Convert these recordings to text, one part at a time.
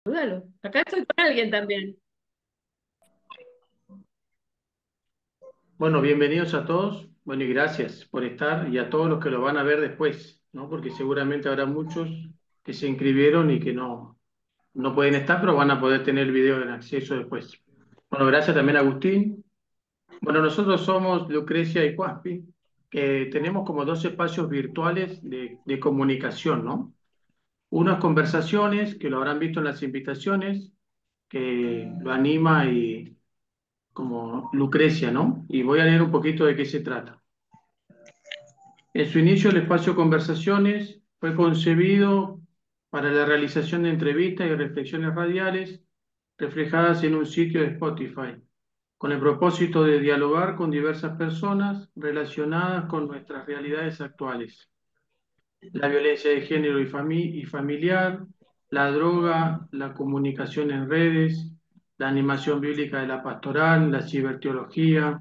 Saludalo. Acá estoy con alguien también. Bueno, bienvenidos a todos. Bueno, y gracias por estar y a todos los que lo van a ver después, ¿no? Porque seguramente habrá muchos que se inscribieron y que no pueden estar, pero van a poder tener el video en acceso después. Bueno, gracias también a Agustín. Bueno, nosotros somos Lucrecia y Juaspi, que tenemos como dos espacios virtuales de comunicación, ¿no? Uno es conversaciones, que lo habrán visto en las invitaciones, que lo anima y como Lucrecia, ¿no? Y voy a leer un poquito de qué se trata. En su inicio, el espacio Conversaciones fue concebido para la realización de entrevistas y reflexiones radiales reflejadas en un sitio de Spotify, con el propósito de dialogar con diversas personas relacionadas con nuestras realidades actuales. La violencia de género y familiar, la droga, la comunicación en redes, la animación bíblica de la pastoral, la ciberteología,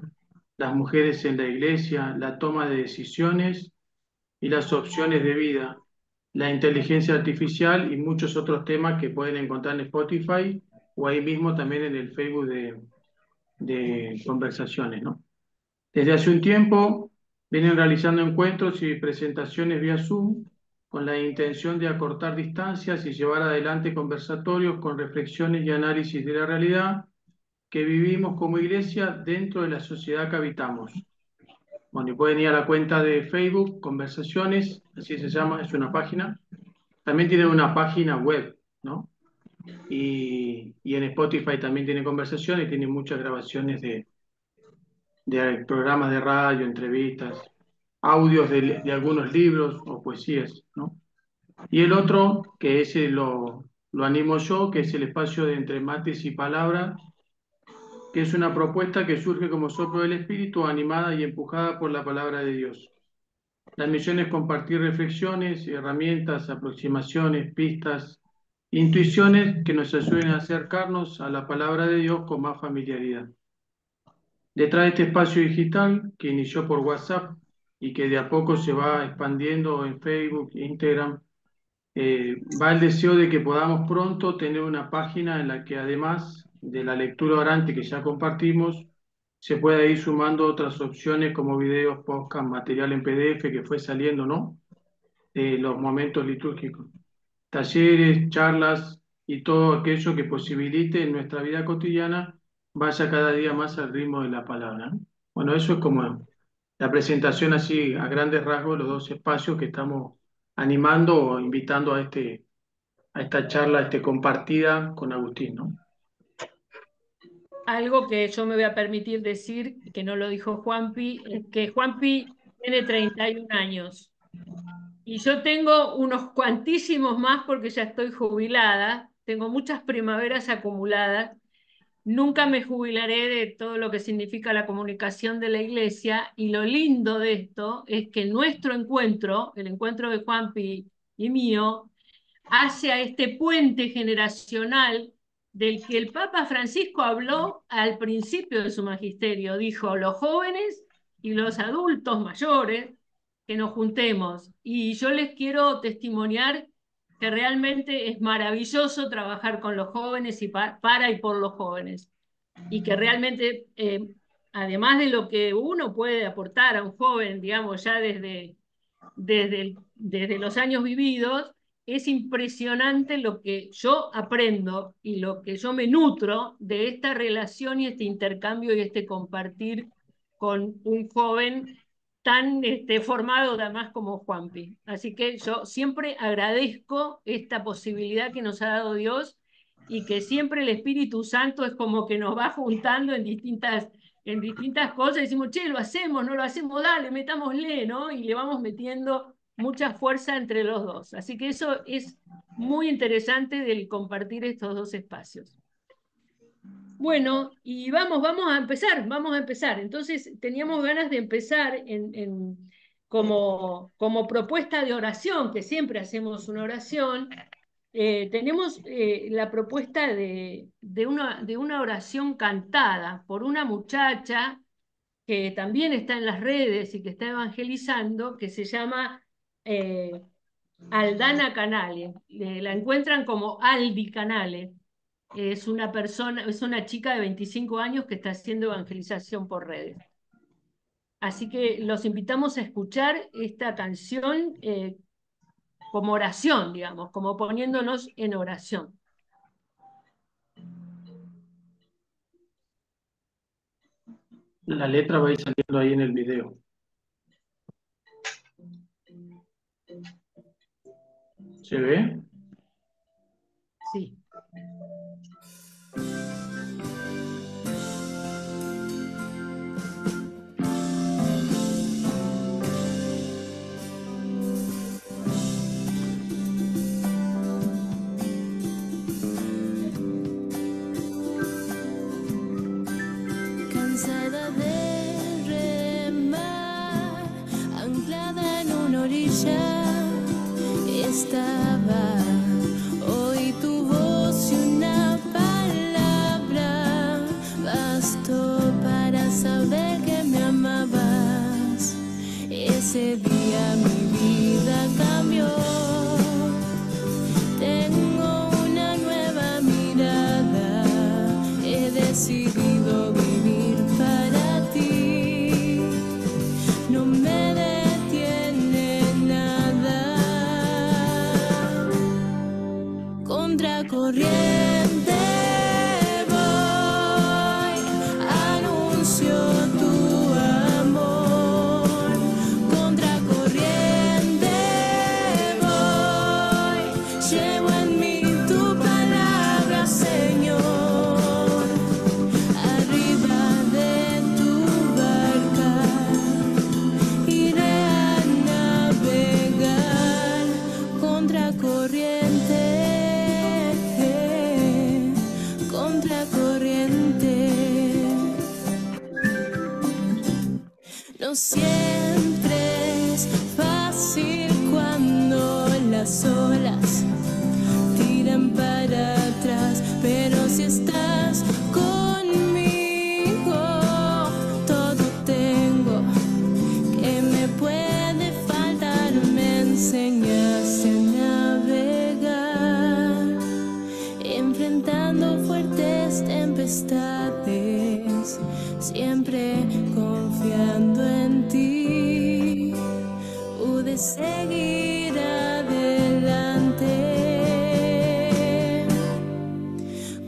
las mujeres en la iglesia, la toma de decisiones y las opciones de vida, la inteligencia artificial y muchos otros temas que pueden encontrar en Spotify o ahí mismo también en el Facebook de conversaciones, ¿no? Desde hace un tiempo vienen realizando encuentros y presentaciones vía Zoom con la intención de acortar distancias y llevar adelante conversatorios con reflexiones y análisis de la realidad que vivimos como iglesia dentro de la sociedad que habitamos. Bueno, y pueden ir a la cuenta de Facebook, Conversaciones, así se llama, es una página. También tiene una página web, ¿no? Y en Spotify también tiene conversaciones, tiene muchas grabaciones de programas de radio, entrevistas, audios de algunos libros o poesías, ¿no? Y el otro, que ese lo animo yo, que es el espacio de Entre Mates y Palabras, que es una propuesta que surge como soplo del Espíritu, animada y empujada por la palabra de Dios. La misión es compartir reflexiones, herramientas, aproximaciones, pistas, intuiciones que nos ayuden a acercarnos a la palabra de Dios con más familiaridad. Detrás de este espacio digital que inició por WhatsApp y que de a poco se va expandiendo en Facebook, Instagram, va el deseo de que podamos pronto tener una página en la que además de la lectura orante que ya compartimos, se pueda ir sumando otras opciones como videos, podcast, material en PDF que fue saliendo, ¿no? Los momentos litúrgicos, talleres, charlas y todo aquello que posibilite en nuestra vida cotidiana vaya cada día más al ritmo de la palabra, ¿no? Bueno, eso es como la presentación así a grandes rasgos de los dos espacios que estamos animando o invitando a esta charla compartida con Agustín, ¿no? Algo que yo me voy a permitir decir, que no lo dijo Juanpi, es que Juanpi tiene 31 años y yo tengo unos cuantísimos más porque ya estoy jubilada, tengo muchas primaveras acumuladas. Nunca me jubilaré de todo lo que significa la comunicación de la iglesia y lo lindo de esto es que nuestro encuentro, el encuentro de Juanpi y mío, hacia este puente generacional del que el Papa Francisco habló al principio de su magisterio. Dijo, los jóvenes y los adultos mayores, que nos juntemos. Y yo les quiero testimoniar que realmente es maravilloso trabajar con los jóvenes y para y por los jóvenes. Y que realmente, además de lo que uno puede aportar a un joven, digamos, ya desde los años vividos, es impresionante lo que yo aprendo y lo que yo me nutro de esta relación y este intercambio y este compartir con un joven tan formado además como Juanpi. Así que yo siempre agradezco esta posibilidad que nos ha dado Dios y que siempre el Espíritu Santo es como que nos va juntando en distintas cosas, y decimos, che, lo hacemos, no lo hacemos, dale, metámosle, ¿no? Y le vamos metiendo mucha fuerza entre los dos. Así que eso es muy interesante del compartir estos dos espacios. Bueno, y vamos a empezar, vamos a empezar. Entonces, teníamos ganas de empezar como propuesta de oración, que siempre hacemos una oración. Tenemos la propuesta de una oración cantada por una muchacha que también está en las redes y que está evangelizando, que se llama eh, Aldana Canale. La encuentran como Aldi Canale. Es una persona, es una chica de 25 años que está haciendo evangelización por redes. Así que los invitamos a escuchar esta canción como oración, digamos, como poniéndonos en oración. La letra va a ir saliendo ahí en el video. ¿Se ve? Sí. Cansada de remar, anclada en una orilla, estaba. Oí tu voz y una palabra bastó para saber que me amabas. Ese día mi vida cambió. Tengo una nueva mirada. He decidido vivir para ti. No me detiene nada. Contracorriente voy, anuncio tu amor. Contracorriente voy, llevo en mí tu palabra, Señor. Arriba de tu barca iré a navegar. Contracorriente, contracorriente. No siempre es fácil cuando las olas tiran para atrás, pero si estás conmigo, todo tengo. ¿Qué me puede faltar? Me enseñaste a navegar, enfrentando fuertes tempestades, siempre confiando en ti. Pude seguir adelante.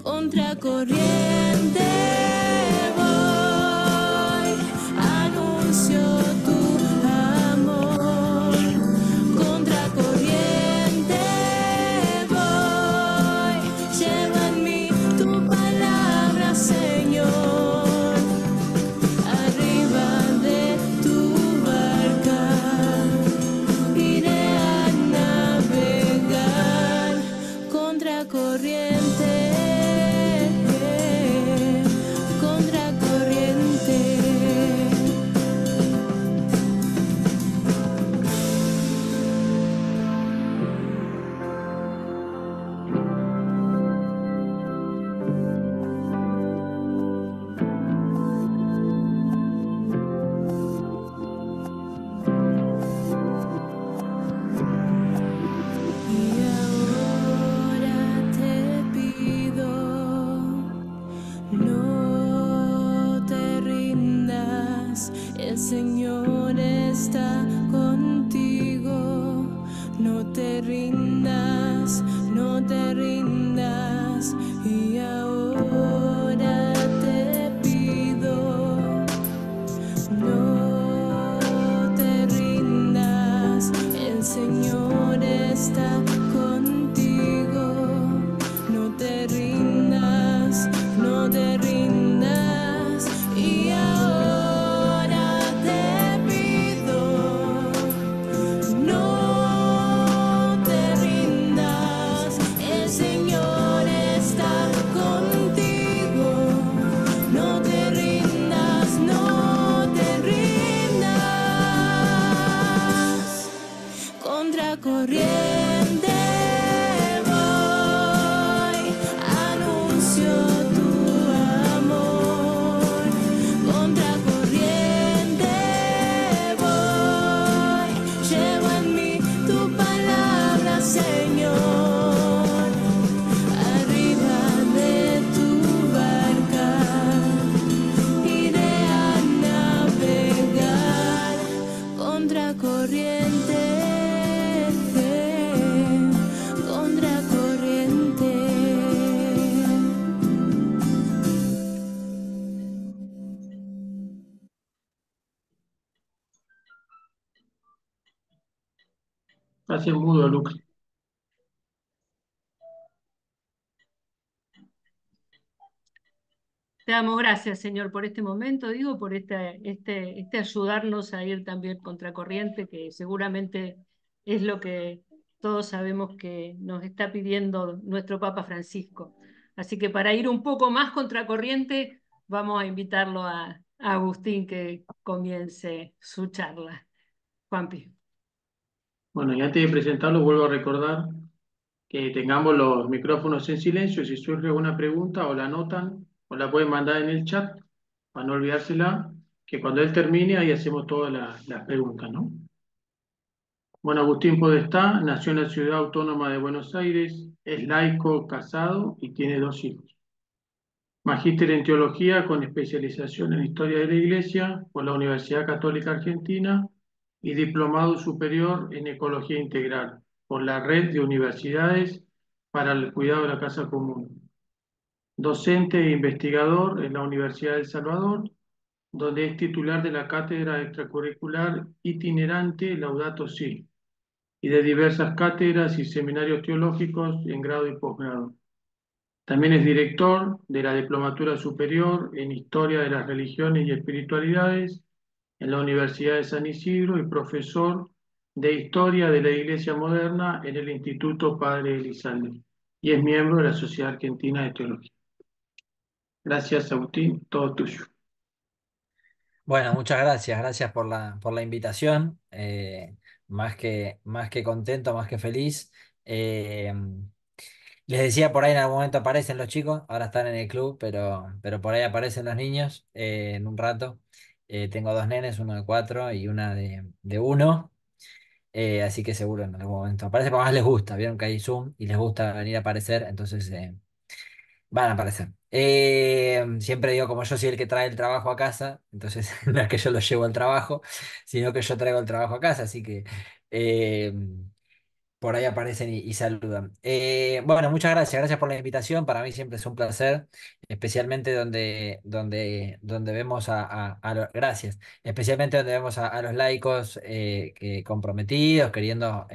Contracorriente voy, anuncio tu amor. Contracorriente voy, lleva en mí tu palabra, Señor. Arriba de tu barca iré a navegar. Contracorriente, contracorriente. Y ahora te pido, no te rindas, el Señor está contigo. No te rindas, no te rindas. Y ahora te pido, no te rindas, el Señor está contigo. No te rindas, no te rindas. Y ahora te pido, no te rindas, el Señor está contigo. No te rindas, no te rindas. Contracorriente voy, anuncio tu amor. Contracorriente voy, llevo en mí tu palabra. Estás en mudo, Lucas. Te damos gracias, Señor, por este momento, digo, por este ayudarnos a ir también contracorriente, que seguramente es lo que todos sabemos que nos está pidiendo nuestro Papa Francisco. Así que para ir un poco más contracorriente, vamos a invitarlo a Agustín que comience su charla. Juanpi. Bueno, y antes de presentarlo, vuelvo a recordar que tengamos los micrófonos en silencio. Si surge alguna pregunta o la anotan o la pueden mandar en el chat para no olvidársela, que cuando él termine ahí hacemos todas las preguntas, ¿no? Bueno, Agustín Podestá nació en la ciudad autónoma de Buenos Aires, es laico, casado y tiene 2 hijos. Magíster en Teología con especialización en Historia de la Iglesia por la Universidad Católica Argentina y diplomado superior en Ecología Integral por la Red de Universidades para el Cuidado de la Casa Común. Docente e investigador en la Universidad de El Salvador, donde es titular de la cátedra extracurricular itinerante Laudato Si y de diversas cátedras y seminarios teológicos en grado y posgrado. También es director de la Diplomatura Superior en Historia de las Religiones y Espiritualidades en la Universidad de San Isidro y profesor de Historia de la Iglesia Moderna en el Instituto Padre Elizalde y es miembro de la Sociedad Argentina de Teología. Gracias, Agustín, todo tuyo. Bueno, muchas gracias, gracias por la invitación. Más que contento, más que feliz. Eh, Les decía, por ahí en algún momento aparecen los chicos, ahora están en el club, pero por ahí aparecen los niños en un rato. Tengo dos nenes, uno de 4 y una de 1, así que seguro en algún momento aparece, porque más les gusta, vieron que hay Zoom y les gusta venir a aparecer, entonces van a aparecer. Siempre digo, como yo soy el que trae el trabajo a casa, entonces no es que yo lo llevo al trabajo, sino que yo traigo el trabajo a casa, así que... eh, por ahí aparecen y saludan. Bueno, muchas gracias, gracias por la invitación. Para mí siempre es un placer, especialmente donde vemos gracias, especialmente donde vemos a los laicos comprometidos, queriendo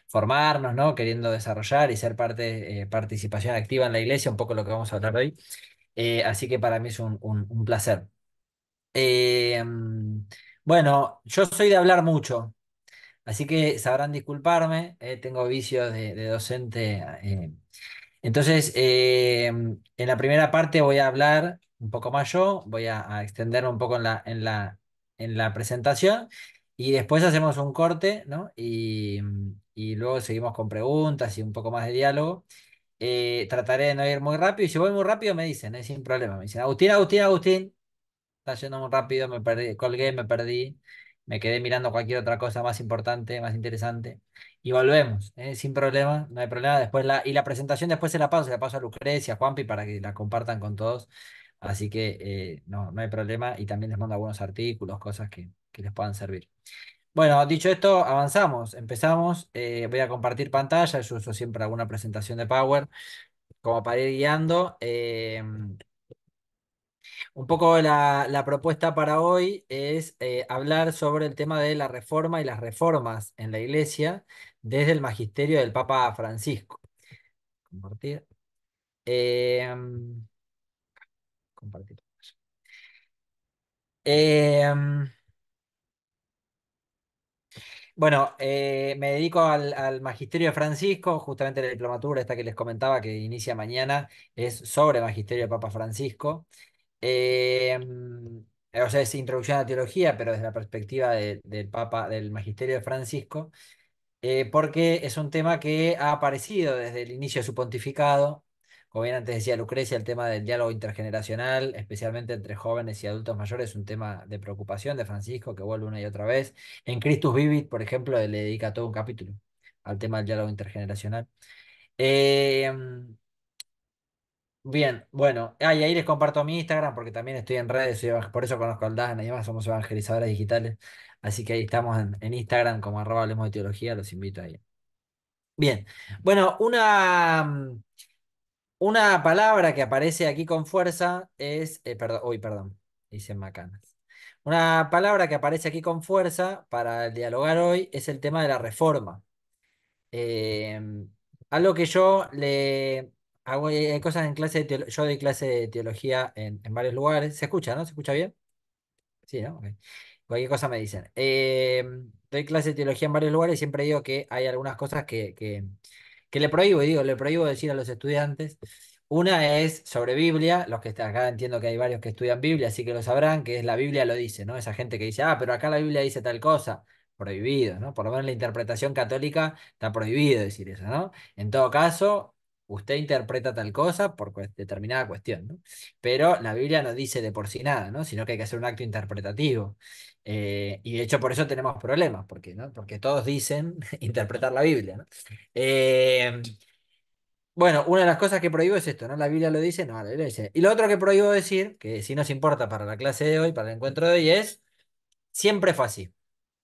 formarnos, ¿no? Queriendo desarrollar y ser participación activa en la iglesia, un poco lo que vamos a hablar hoy. Así que para mí es un placer. Eh, mm, bueno, yo soy de hablar mucho. Así que sabrán disculparme, tengo vicios de docente. Entonces, en la primera parte voy a hablar un poco más yo, voy a extenderme un poco en la presentación y después hacemos un corte, ¿no? Y luego seguimos con preguntas y un poco más de diálogo. Trataré de no ir muy rápido y si voy muy rápido me dicen, sin problema. Me dicen, Agustín, Agustín, Agustín. Está yendo muy rápido, me perdí, colgué, me perdí, me quedé mirando cualquier otra cosa más importante, más interesante. Y volvemos, sin problema, no hay problema. La presentación después se la paso a Lucrecia, a Juanpi para que la compartan con todos. Así que no hay problema. Y también les mando algunos artículos, cosas que les puedan servir. Bueno, dicho esto, avanzamos, empezamos. Voy a compartir pantalla, yo uso siempre alguna presentación de Power como para ir guiando. Un poco la propuesta para hoy es hablar sobre el tema de la reforma y las reformas en la iglesia desde el magisterio del Papa Francisco. Compartir. Em, compartir. Em, bueno, me dedico al magisterio de Francisco, justamente la diplomatura esta que les comentaba que inicia mañana es sobre magisterio del Papa Francisco. Eh, o sea, es introducción a la teología, pero desde la perspectiva del Papa, del Magisterio de Francisco, porque es un tema que ha aparecido desde el inicio de su pontificado. Como bien antes decía Lucrecia, el tema del diálogo intergeneracional, especialmente entre jóvenes y adultos mayores, es un tema de preocupación de Francisco que vuelve una y otra vez. En Christus Vivit, por ejemplo, le dedica todo un capítulo al tema del diálogo intergeneracional. Eh, Bien, bueno, y ahí les comparto mi Instagram porque también estoy en redes, por eso conozco al Dan y demás, somos evangelizadores digitales, así que ahí estamos en Instagram como @hablemos de teología, los invito ahí. Bien, bueno, una palabra que aparece aquí con fuerza es, perdón, uy, perdón, hice macanas. Una palabra que aparece aquí con fuerza para dialogar hoy es el tema de la reforma. Eh, Algo que yo le hago, hay cosas en clase de yo doy clase de teología en varios lugares. ¿Se escucha, no? ¿Se escucha bien? Sí, ¿no? Ok. Cualquier cosa me dicen. Doy clase de teología en varios lugares y siempre digo que hay algunas cosas que le prohíbo, y digo, le prohíbo decir a los estudiantes. Una es sobre Biblia, los que acá entiendo que hay varios que estudian Biblia, así que lo sabrán, que es la Biblia lo dice, ¿no? Esa gente que dice, ah, pero acá la Biblia dice tal cosa, prohibido, ¿no? Por lo menos en la interpretación católica está prohibido decir eso, ¿no? En todo caso, usted interpreta tal cosa por determinada cuestión, ¿no? Pero la Biblia no dice de por sí nada, ¿no? Sino que hay que hacer un acto interpretativo. Y de hecho por eso tenemos problemas, porque, ¿no? Porque todos dicen interpretar la Biblia, ¿no? Eh, bueno, una de las cosas que prohíbo es esto, ¿no? La Biblia lo dice, no, la Biblia dice. Y lo otro que prohíbo decir, que sí nos importa para la clase de hoy, para el encuentro de hoy, es siempre fue así,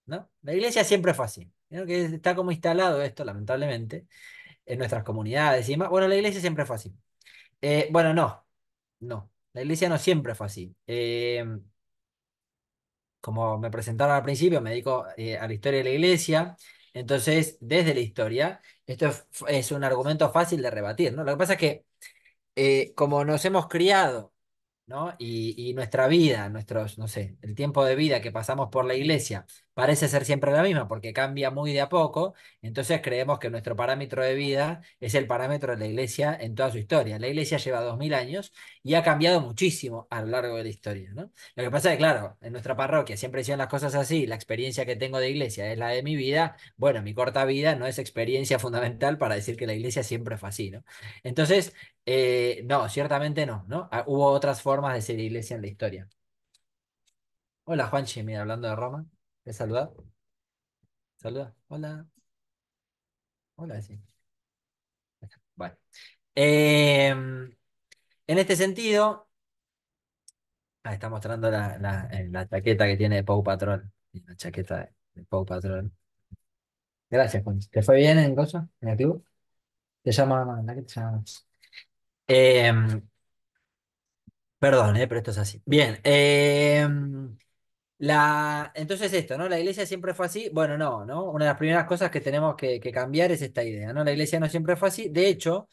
¿no? La iglesia siempre fue así. ¿No? Que está como instalado esto, lamentablemente, en nuestras comunidades y demás. Bueno, la iglesia siempre fue así. Bueno, no, no. La iglesia no siempre fue así. Como me presentaron al principio, me dedico a la historia de la iglesia. Entonces, desde la historia, esto es un argumento fácil de rebatir, ¿no? Lo que pasa es que como nos hemos criado, ¿no? Y nuestra vida, nuestros, no sé, el tiempo de vida que pasamos por la iglesia parece ser siempre la misma porque cambia muy de a poco, entonces creemos que nuestro parámetro de vida es el parámetro de la iglesia en toda su historia. La iglesia lleva 2000 años y ha cambiado muchísimo a lo largo de la historia, ¿no? Lo que pasa es que, claro, en nuestra parroquia siempre hicieron las cosas así, la experiencia que tengo de iglesia es la de mi vida, bueno, mi corta vida no es experiencia fundamental para decir que la iglesia siempre fue así, ¿no? Entonces, no, ciertamente no, ¿no? Hubo otras formas de ser iglesia en la historia. Hola, Juanchi, mira, hablando de Roma. ¿Te saluda? Saluda. Hola. Hola, sí. Bueno. En este sentido, está mostrando la chaqueta que tiene de Paw Patrol. La chaqueta de Paw Patrol. Gracias, Juanchi. ¿Te fue bien en cosa? ¿En el club? Te llama, ¿la que te llama? Em, Perdón, pero esto es así. Bien. Entonces esto, ¿no? La iglesia siempre fue así. Bueno, no, ¿no? Una de las primeras cosas que tenemos que cambiar es esta idea, ¿no? La iglesia no siempre fue así. De hecho,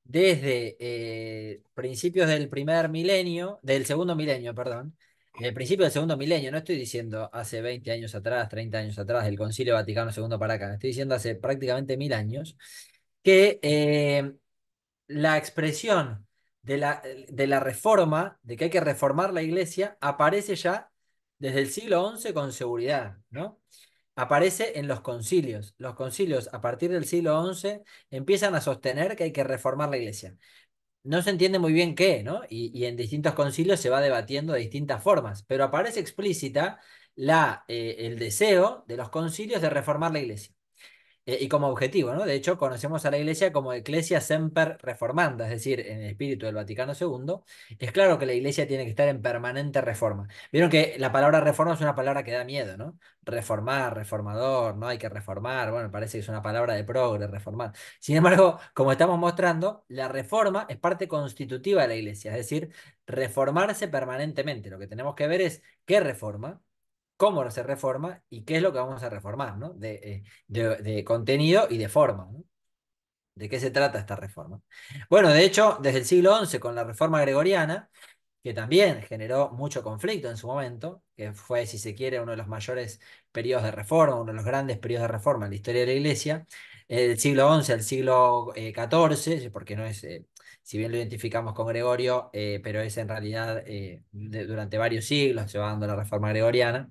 desde principios del primer milenio, del segundo milenio, perdón, el principio del segundo milenio, no estoy diciendo hace 20 años atrás, 30 años atrás, del Concilio Vaticano II para acá, estoy diciendo hace prácticamente 1000 años, que la expresión de la reforma, de que hay que reformar la iglesia, aparece ya desde el siglo XI con seguridad, ¿no? Aparece en los concilios. Los concilios a partir del siglo XI empiezan a sostener que hay que reformar la iglesia. No se entiende muy bien qué, ¿no? Y en distintos concilios se va debatiendo de distintas formas, pero aparece explícita el deseo de los concilios de reformar la iglesia y como objetivo, ¿no? De hecho, conocemos a la Iglesia como Ecclesia Semper Reformanda, es decir, en el espíritu del Vaticano II. Es claro que la Iglesia tiene que estar en permanente reforma. Vieron que la palabra reforma es una palabra que da miedo, ¿no? Reformar, reformador, no hay que reformar, bueno, parece que es una palabra de progre, reformar. Sin embargo, como estamos mostrando, la reforma es parte constitutiva de la Iglesia, es decir, reformarse permanentemente. Lo que tenemos que ver es qué reforma, cómo se reforma y qué es lo que vamos a reformar, ¿no? De contenido y de forma, ¿no? ¿De qué se trata esta reforma? Bueno, de hecho, desde el siglo XI, con la reforma gregoriana, que también generó mucho conflicto en su momento, que fue, si se quiere, uno de los mayores periodos de reforma, uno de los grandes periodos de reforma en la historia de la Iglesia, del siglo XI al siglo XIV, porque no es, si bien lo identificamos con Gregorio, pero es en realidad durante varios siglos se va dando la reforma gregoriana.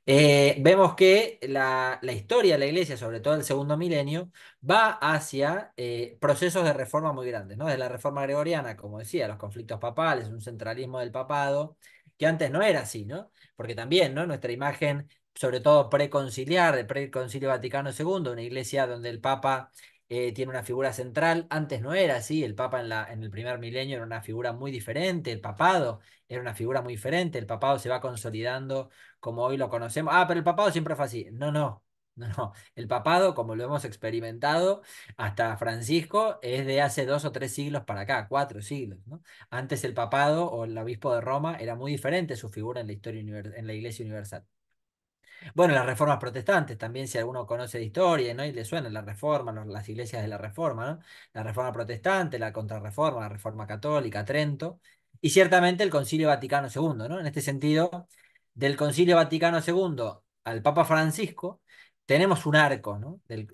Vemos que la historia de la iglesia, sobre todo el segundo milenio, va hacia procesos de reforma muy grandes, ¿no? Desde la reforma gregoriana, como decía, los conflictos papales, un centralismo del papado, que antes no era así, ¿no? Porque también, ¿no? Nuestra imagen, sobre todo preconciliar, del preconcilio Vaticano II, una iglesia donde el papa tiene una figura central, antes no era así, el papa en el primer milenio era una figura muy diferente, el papado era una figura muy diferente, el papado se va consolidando como hoy lo conocemos. Ah, pero el papado siempre fue así. No, no, no, no. El papado, como lo hemos experimentado hasta Francisco, es de hace 2 o 3 siglos para acá, 4 siglos, ¿no? Antes el papado o el obispo de Roma era muy diferente su figura en la historia en la Iglesia Universal. Bueno, las reformas protestantes también, si alguno conoce de historia, ¿no? Y le suena la reforma, las iglesias de la reforma, ¿no? La reforma protestante, la contrarreforma, la reforma católica, Trento, y ciertamente el Concilio Vaticano II, ¿no? En este sentido, del Concilio Vaticano II al Papa Francisco, tenemos un arco, ¿no? Del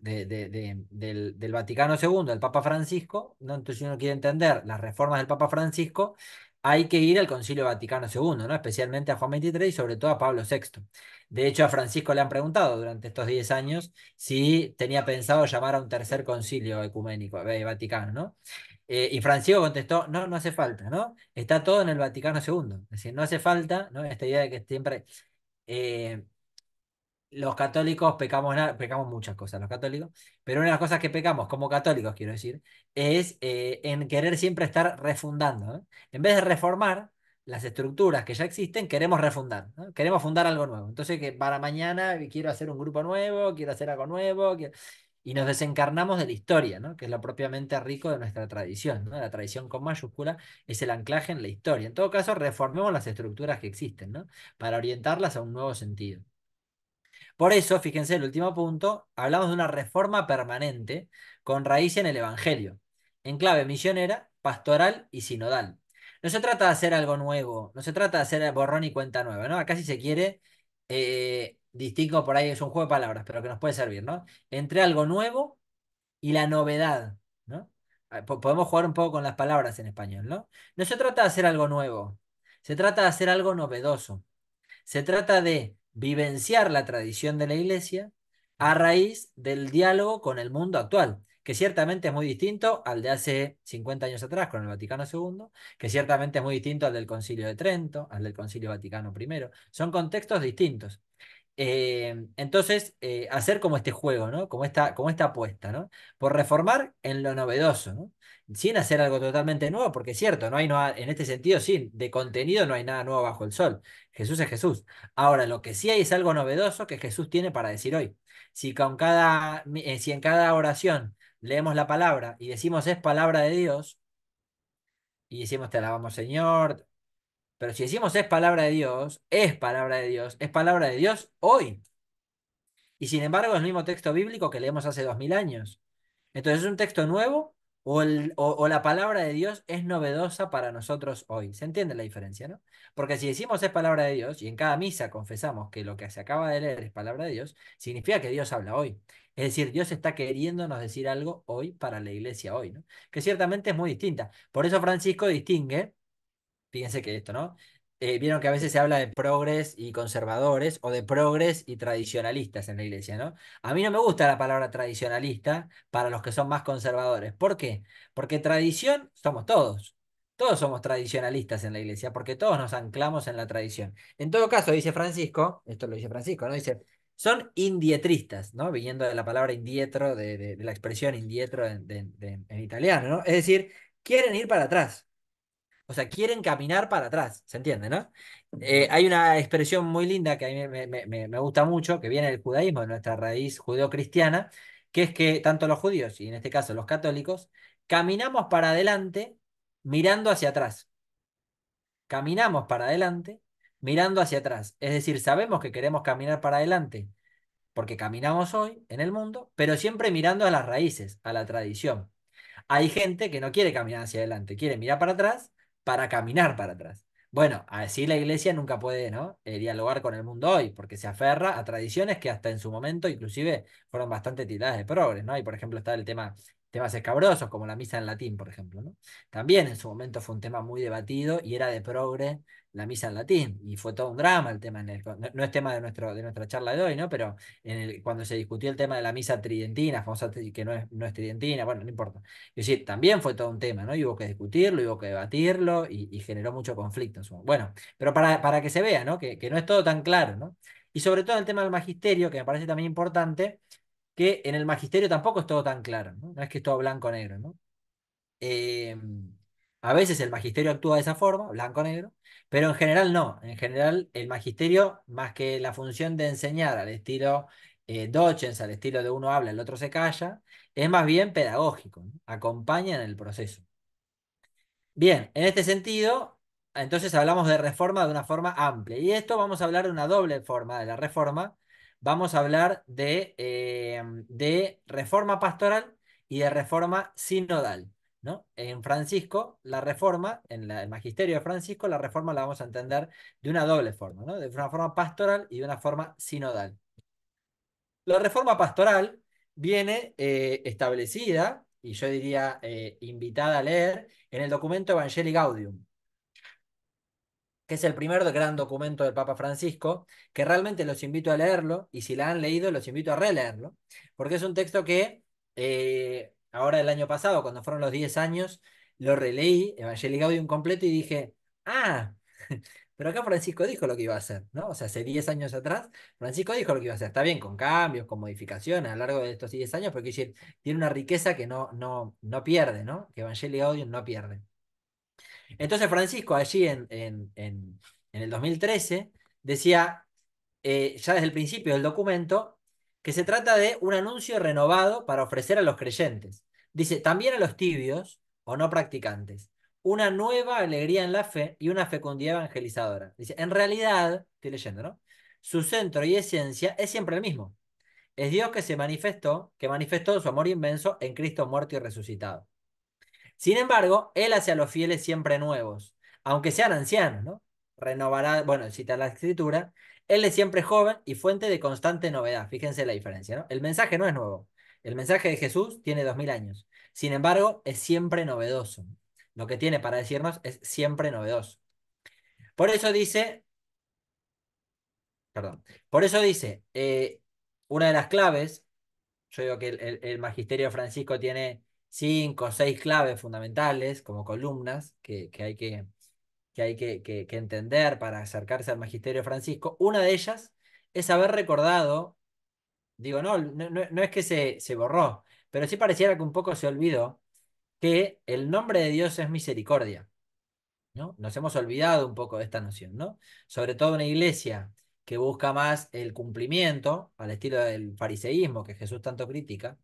Vaticano II al Papa Francisco, ¿no? Entonces, si uno quiere entender las reformas del Papa Francisco, hay que ir al Concilio Vaticano II, ¿no? Especialmente a Juan XXIII y sobre todo a Pablo VI. De hecho, a Francisco le han preguntado durante estos 10 años si tenía pensado llamar a un tercer concilio ecuménico, Vaticano, ¿no? Y Francisco contestó, no, no hace falta, ¿no? Está todo en el Vaticano II. Es decir, no hace falta, ¿no? Esta idea de que siempre eh, los católicos pecamos, pecamos muchas cosas, los católicos, pero una de las cosas que pecamos como católicos, quiero decir, es en querer siempre estar refundando, ¿no? En vez de reformar las estructuras que ya existen, queremos refundar, ¿no? Queremos fundar algo nuevo. Entonces, que para mañana quiero hacer un grupo nuevo, quiero hacer algo nuevo, y nos desencarnamos de la historia, ¿no? Que es lo propiamente rico de nuestra tradición, ¿no? La tradición con mayúscula es el anclaje en la historia. En todo caso, reformemos las estructuras que existen, ¿no? Para orientarlas a un nuevo sentido. Por eso, fíjense, el último punto, hablamos de una reforma permanente con raíz en el Evangelio, en clave misionera, pastoral y sinodal. No se trata de hacer algo nuevo, no se trata de hacer borrón y cuenta nueva, ¿no? Acá si se quiere, distingo por ahí, es un juego de palabras, pero que nos puede servir, ¿no? Entre algo nuevo y la novedad, ¿no? Podemos jugar un poco con las palabras en español, ¿no? No se trata de hacer algo nuevo, se trata de hacer algo novedoso. Se trata de vivenciar la tradición de la Iglesia a raíz del diálogo con el mundo actual, que ciertamente es muy distinto al de hace 50 años atrás con el Vaticano II, que ciertamente es muy distinto al del Concilio de Trento, al del Concilio Vaticano I. Son contextos distintos. Entonces, hacer como este juego, ¿no? Como esta apuesta, ¿no? Por reformar en lo novedoso, ¿no? Sin hacer algo totalmente nuevo, porque es cierto, no hay nada, en este sentido, sí, de contenido no hay nada nuevo bajo el sol. Jesús es Jesús. Ahora, lo que sí hay es algo novedoso que Jesús tiene para decir hoy. Si en cada oración leemos la palabra y decimos es palabra de Dios, y decimos te alabamos Señor, pero si decimos es palabra de Dios, es palabra de Dios, es palabra de Dios hoy. Y sin embargo, es el mismo texto bíblico que leemos hace 2000 años. Entonces, ¿es un texto nuevo o la palabra de Dios es novedosa para nosotros hoy? ¿Se entiende la diferencia, no? Porque si decimos es palabra de Dios y en cada misa confesamos que lo que se acaba de leer es palabra de Dios, significa que Dios habla hoy. Es decir, Dios está queriéndonos decir algo hoy para la iglesia hoy, ¿no? Que ciertamente es muy distinta. Por eso Francisco distingue. Fíjense que esto, ¿no? Vieron que a veces se habla de progres y conservadores o de progres y tradicionalistas en la iglesia, ¿no? A mí no me gusta la palabra tradicionalista para los que son más conservadores. ¿Por qué? Porque tradición somos todos. Todos somos tradicionalistas en la iglesia porque todos nos anclamos en la tradición. En todo caso, dice Francisco, esto lo dice Francisco, ¿no? Dice, son indietristas, ¿no? Viniendo de la palabra indietro, de la expresión indietro en italiano, ¿no? Es decir, quieren ir para atrás. O sea, quieren caminar para atrás, ¿se entiende, no? Hay una expresión muy linda que a mí me gusta mucho, que viene del judaísmo, de nuestra raíz judeocristiana, que es que tanto los judíos y en este caso los católicos, caminamos para adelante mirando hacia atrás. Caminamos para adelante mirando hacia atrás. Es decir, sabemos que queremos caminar para adelante porque caminamos hoy en el mundo, pero siempre mirando a las raíces, a la tradición. Hay gente que no quiere caminar hacia adelante, quiere mirar para atrás para caminar para atrás. Bueno, así la iglesia nunca puede, ¿no? Dialogar con el mundo hoy, porque se aferra a tradiciones que hasta en su momento inclusive fueron bastante tildadas de progres, ¿no? Y por ejemplo está el temas escabrosos, como la misa en latín, por ejemplo, ¿no? También en su momento fue un tema muy debatido y era de progre la misa en latín, y fue todo un drama el tema no es tema de nuestra charla de hoy, ¿no? Pero cuando se discutió el tema de la misa tridentina, famosa que no es tridentina, bueno, no importa. Es decir, también fue todo un tema, ¿no? Y hubo que discutirlo, hubo que debatirlo y generó mucho conflicto. Bueno, pero para que se vea, ¿no? Que no es todo tan claro, ¿no? Y sobre todo el tema del magisterio, que me parece también importante, que en el magisterio tampoco es todo tan claro, ¿no? No es que es todo blanco-negro, ¿no? Eh, a veces el magisterio actúa de esa forma, blanco-negro, pero en general no. En general, el magisterio, más que la función de enseñar al estilo Docens, al estilo de uno habla, el otro se calla, es más bien pedagógico, ¿no? Acompaña en el proceso. Bien, en este sentido, entonces hablamos de reforma de una forma amplia. Y esto vamos a hablar de una doble forma de la reforma, vamos a hablar de reforma pastoral y de reforma sinodal, ¿no? En Francisco, la reforma, el magisterio de Francisco, la reforma la vamos a entender de una doble forma, ¿no? De una forma pastoral y de una forma sinodal. La reforma pastoral viene establecida, y yo diría invitada a leer, en el documento Evangelii Gaudium, que es el primer gran documento del Papa Francisco, que realmente los invito a leerlo, y si la han leído, los invito a releerlo, porque es un texto que ahora el año pasado, cuando fueron los 10 años, lo releí, Evangelii Gaudium completo, y dije, ah, pero acá Francisco dijo lo que iba a hacer, ¿no? O sea, hace 10 años atrás, Francisco dijo lo que iba a hacer. Está bien, con cambios, con modificaciones a lo largo de estos 10 años, pero quiero decir, tiene una riqueza que no pierde, ¿no? Que Evangelii Gaudium no pierde. Entonces Francisco allí en el 2013 decía, ya desde el principio del documento, que se trata de un anuncio renovado para ofrecer a los creyentes. Dice, también a los tibios o no practicantes, una nueva alegría en la fe y una fecundidad evangelizadora. Dice, en realidad, estoy leyendo, ¿no? Su centro y esencia es siempre el mismo. Es Dios que manifestó su amor inmenso en Cristo muerto y resucitado. Sin embargo, Él hace a los fieles siempre nuevos, aunque sean ancianos, ¿no? Renovará, bueno, cita la escritura, Él es siempre joven y fuente de constante novedad. Fíjense la diferencia, ¿no? El mensaje no es nuevo. El mensaje de Jesús tiene 2000 años. Sin embargo, es siempre novedoso. Lo que tiene para decirnos es siempre novedoso. Por eso dice, perdón, por eso dice, una de las claves, yo digo que el magisterio Francisco tiene 5 o 6 claves fundamentales como columnas que hay que entender para acercarse al magisterio Francisco. Una de ellas es haber recordado, digo, no es que se borró, pero sí pareciera que un poco se olvidó que el nombre de Dios es misericordia, ¿no? Nos hemos olvidado un poco de esta noción, ¿no? Sobre todo una iglesia que busca más el cumplimiento, al estilo del fariseísmo que Jesús tanto critica.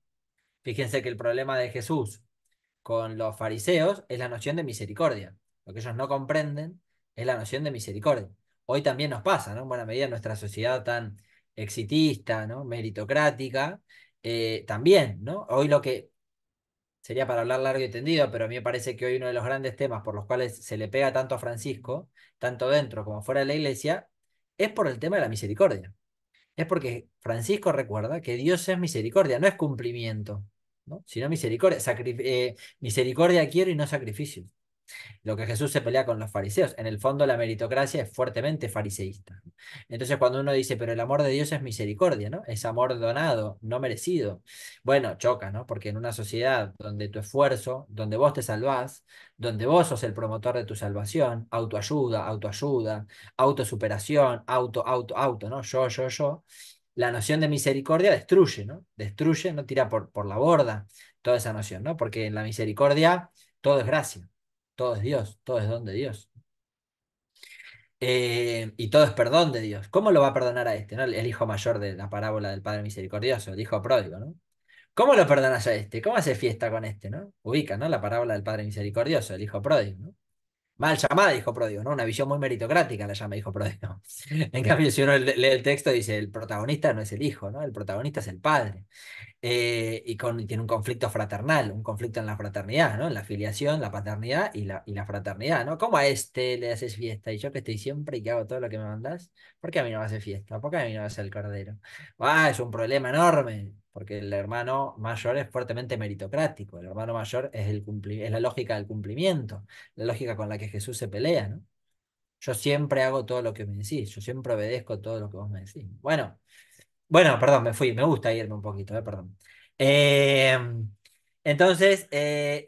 Fíjense que el problema de Jesús con los fariseos es la noción de misericordia. Lo que ellos no comprenden es la noción de misericordia. Hoy también nos pasa, ¿no? En buena medida en nuestra sociedad tan exitista, ¿no? Meritocrática, también, ¿no? Hoy lo que sería para hablar largo y tendido, pero a mí me parece que hoy uno de los grandes temas por los cuales se le pega tanto a Francisco, tanto dentro como fuera de la iglesia, es por el tema de la misericordia. Es porque Francisco recuerda que Dios es misericordia, no es cumplimiento, ¿no? Sino misericordia. Misericordia quiero y no sacrificios. Lo que Jesús se pelea con los fariseos. En el fondo la meritocracia es fuertemente fariseísta. Entonces cuando uno dice, pero el amor de Dios es misericordia, ¿no? Es amor donado, no merecido. Bueno, choca, ¿no? Porque en una sociedad donde tu esfuerzo, donde vos te salvás, donde vos sos el promotor de tu salvación, autoayuda, autosuperación, auto, ¿no? Yo. La noción de misericordia destruye, ¿no? Destruye, no tira por la borda toda esa noción, ¿no? Porque en la misericordia todo es gracia. Todo es Dios, todo es don de Dios. Y todo es perdón de Dios. ¿Cómo lo va a perdonar a este, ¿no? El hijo mayor de la parábola del Padre Misericordioso, el hijo pródigo, ¿no? ¿Cómo lo perdonas a este? ¿Cómo hace fiesta con este, ¿no? Ubica, ¿no? La parábola del Padre Misericordioso, el hijo pródigo, ¿no? Mal llamada hijo pródigo, ¿no? Una visión muy meritocrática la llama hijo pródigo. En cambio, si uno lee el texto, dice, el protagonista no es el hijo, ¿no? El protagonista es el padre. Y tiene un conflicto fraternal, un conflicto en la fraternidad, ¿no? En la filiación, la paternidad y la fraternidad, ¿no? ¿Cómo a este le haces fiesta? Y yo que estoy siempre y que hago todo lo que me mandás, ¿por qué a mí no me hace fiesta? ¿Por qué a mí no me hace el cordero? Ah, es un problema enorme, porque el hermano mayor es fuertemente meritocrático, el hermano mayor es la lógica del cumplimiento, la lógica con la que Jesús se pelea, ¿no? Yo siempre hago todo lo que me decís, yo siempre obedezco todo lo que vos me decís. Bueno, perdón, me fui, me gusta irme un poquito, perdón. Eh, entonces,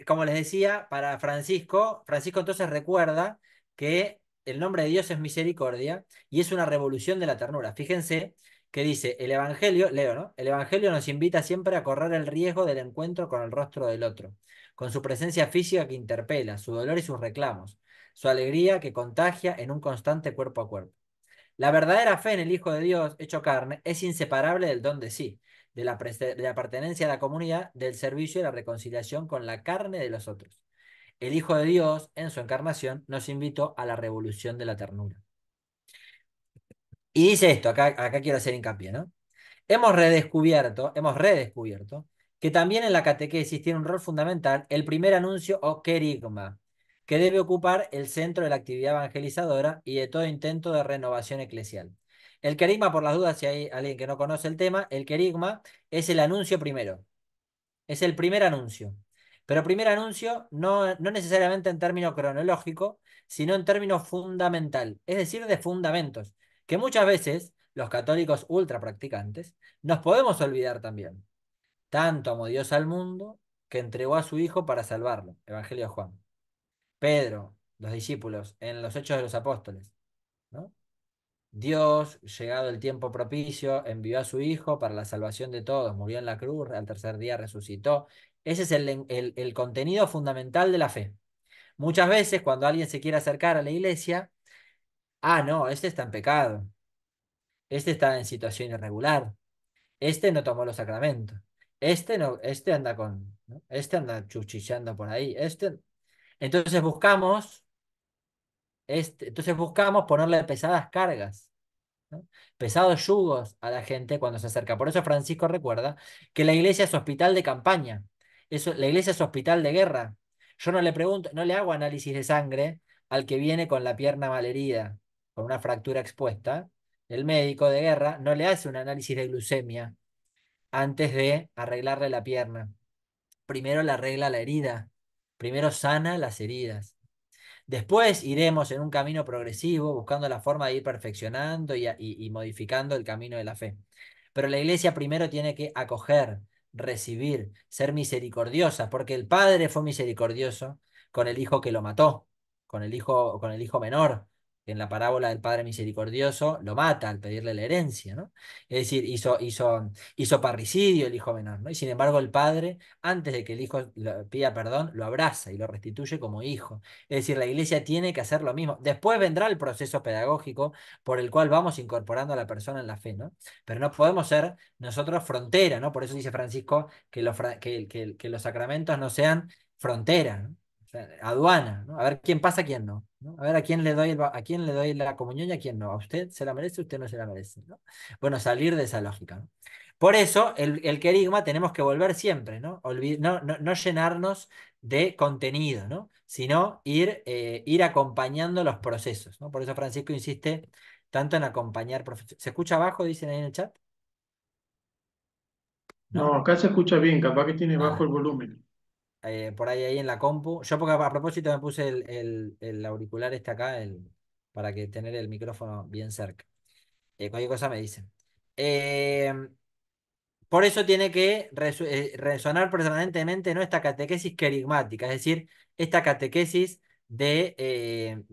como les decía, para Francisco entonces recuerda que el nombre de Dios es misericordia y es una revolución de la ternura. Fíjense que dice, el Evangelio, leo, ¿no? El Evangelio nos invita siempre a correr el riesgo del encuentro con el rostro del otro, con su presencia física que interpela, su dolor y sus reclamos, su alegría que contagia en un constante cuerpo a cuerpo. La verdadera fe en el Hijo de Dios hecho carne es inseparable del don de sí, de la pertenencia a la comunidad, del servicio y la reconciliación con la carne de los otros. El Hijo de Dios, en su encarnación, nos invitó a la revolución de la ternura. Y dice esto, acá quiero hacer hincapié, ¿no? Hemos redescubierto que también en la catequesis tiene un rol fundamental el primer anuncio o querigma, que debe ocupar el centro de la actividad evangelizadora y de todo intento de renovación eclesial. El querigma, por las dudas, si hay alguien que no conoce el tema, el querigma es el anuncio primero, es el primer anuncio. Pero primer anuncio no necesariamente en término cronológico, sino en términos fundamental, es decir, de fundamentos, que muchas veces los católicos ultra practicantes nos podemos olvidar también. Tanto amó Dios al mundo que entregó a su Hijo para salvarlo. Evangelio de Juan. Pedro, los discípulos, en los Hechos de los Apóstoles, ¿no? Dios, llegado el tiempo propicio, envió a su Hijo para la salvación de todos, murió en la cruz, al tercer día resucitó. Ese es el contenido fundamental de la fe. Muchas veces cuando alguien se quiere acercar a la iglesia, no, este está en pecado, este está en situación irregular, este no tomó los sacramentos, este no, este anda ¿no? Este anda chuchillando por ahí, este. Entonces buscamos ponerle pesadas cargas, ¿no? Pesados yugos a la gente cuando se acerca. Por eso Francisco recuerda que la iglesia es hospital de campaña, la iglesia es hospital de guerra. Yo no le pregunto, no le hago análisis de sangre al que viene con la pierna malherida, con una fractura expuesta. El médico de guerra no le hace un análisis de glucemia antes de arreglarle la pierna. Primero le arregla la herida, primero sana las heridas. Después iremos en un camino progresivo, buscando la forma de ir perfeccionando y modificando el camino de la fe. Pero la iglesia primero tiene que acoger, recibir, ser misericordiosa, porque el Padre fue misericordioso con el hijo que lo mató, con el hijo menor, que en la parábola del Padre misericordioso lo mata al pedirle la herencia, ¿no? Es decir, hizo parricidio el hijo menor, ¿no? Y sin embargo el Padre, antes de que el hijo pida perdón, lo abraza y lo restituye como hijo. Es decir, la iglesia tiene que hacer lo mismo. Después vendrá el proceso pedagógico por el cual vamos incorporando a la persona en la fe, ¿no? Pero no podemos ser nosotros frontera, ¿no? Por eso dice Francisco que los sacramentos no sean frontera, ¿no? O sea, aduana, ¿no? A ver quién pasa, quién no, ¿no? A ver a quién le doy la comunión y a quién no. A usted se la merece, usted no se la merece, ¿no? Bueno, salir de esa lógica, ¿no? Por eso, el querigma tenemos que volver siempre, ¿no? No llenarnos de contenido, ¿no? Sino ir acompañando los procesos, ¿no? Por eso Francisco insiste tanto en acompañar profesores. ¿Se escucha abajo, dicen ahí en el chat? No, ¿No? acá se escucha bien, capaz que tiene bajo Ah, el volumen. por ahí en la compu. Yo porque a propósito me puse el auricular este acá para que tener el micrófono bien cerca. Cualquier cosa me dicen. Eh, Por eso tiene que resonar permanentemente nuestra catequesis querigmática, es decir, esta catequesis del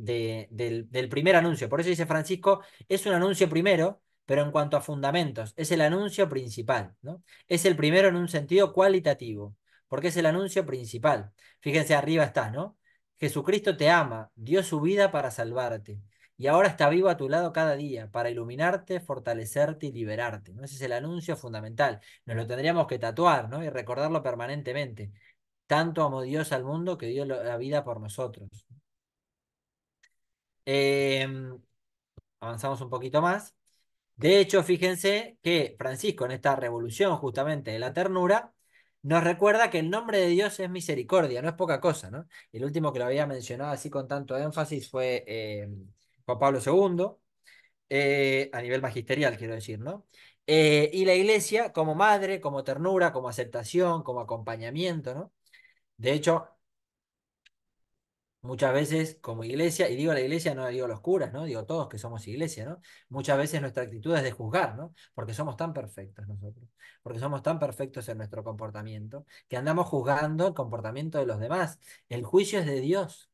primer anuncio. Por eso dice Francisco, es un anuncio primero, pero en cuanto a fundamentos, es el anuncio principal, ¿no? Es el primero en un sentido cualitativo, porque es el anuncio principal. Fíjense, arriba está, ¿no? Jesucristo te ama, dio su vida para salvarte. Y ahora está vivo a tu lado cada día para iluminarte, fortalecerte y liberarte, ¿no? Ese es el anuncio fundamental. Nos lo tendríamos que tatuar, ¿no? Y recordarlo permanentemente. Tanto amó Dios al mundo que dio la vida por nosotros. Em, Avanzamos un poquito más. De hecho, fíjense que Francisco, en esta revolución justamente de la ternura, nos recuerda que el nombre de Dios es misericordia, no es poca cosa, ¿no? El último que lo había mencionado así con tanto énfasis fue Juan Pablo II, a nivel magisterial, quiero decir, ¿no? Y la iglesia como madre, como ternura, como aceptación, como acompañamiento, ¿no? De hecho, muchas veces como iglesia, y digo la iglesia, no digo los curas, ¿no? Digo todos que somos iglesia, ¿no? Muchas veces nuestra actitud es de juzgar, ¿no? Porque somos tan perfectos nosotros, porque somos tan perfectos en nuestro comportamiento, que andamos juzgando el comportamiento de los demás. El juicio es de Dios.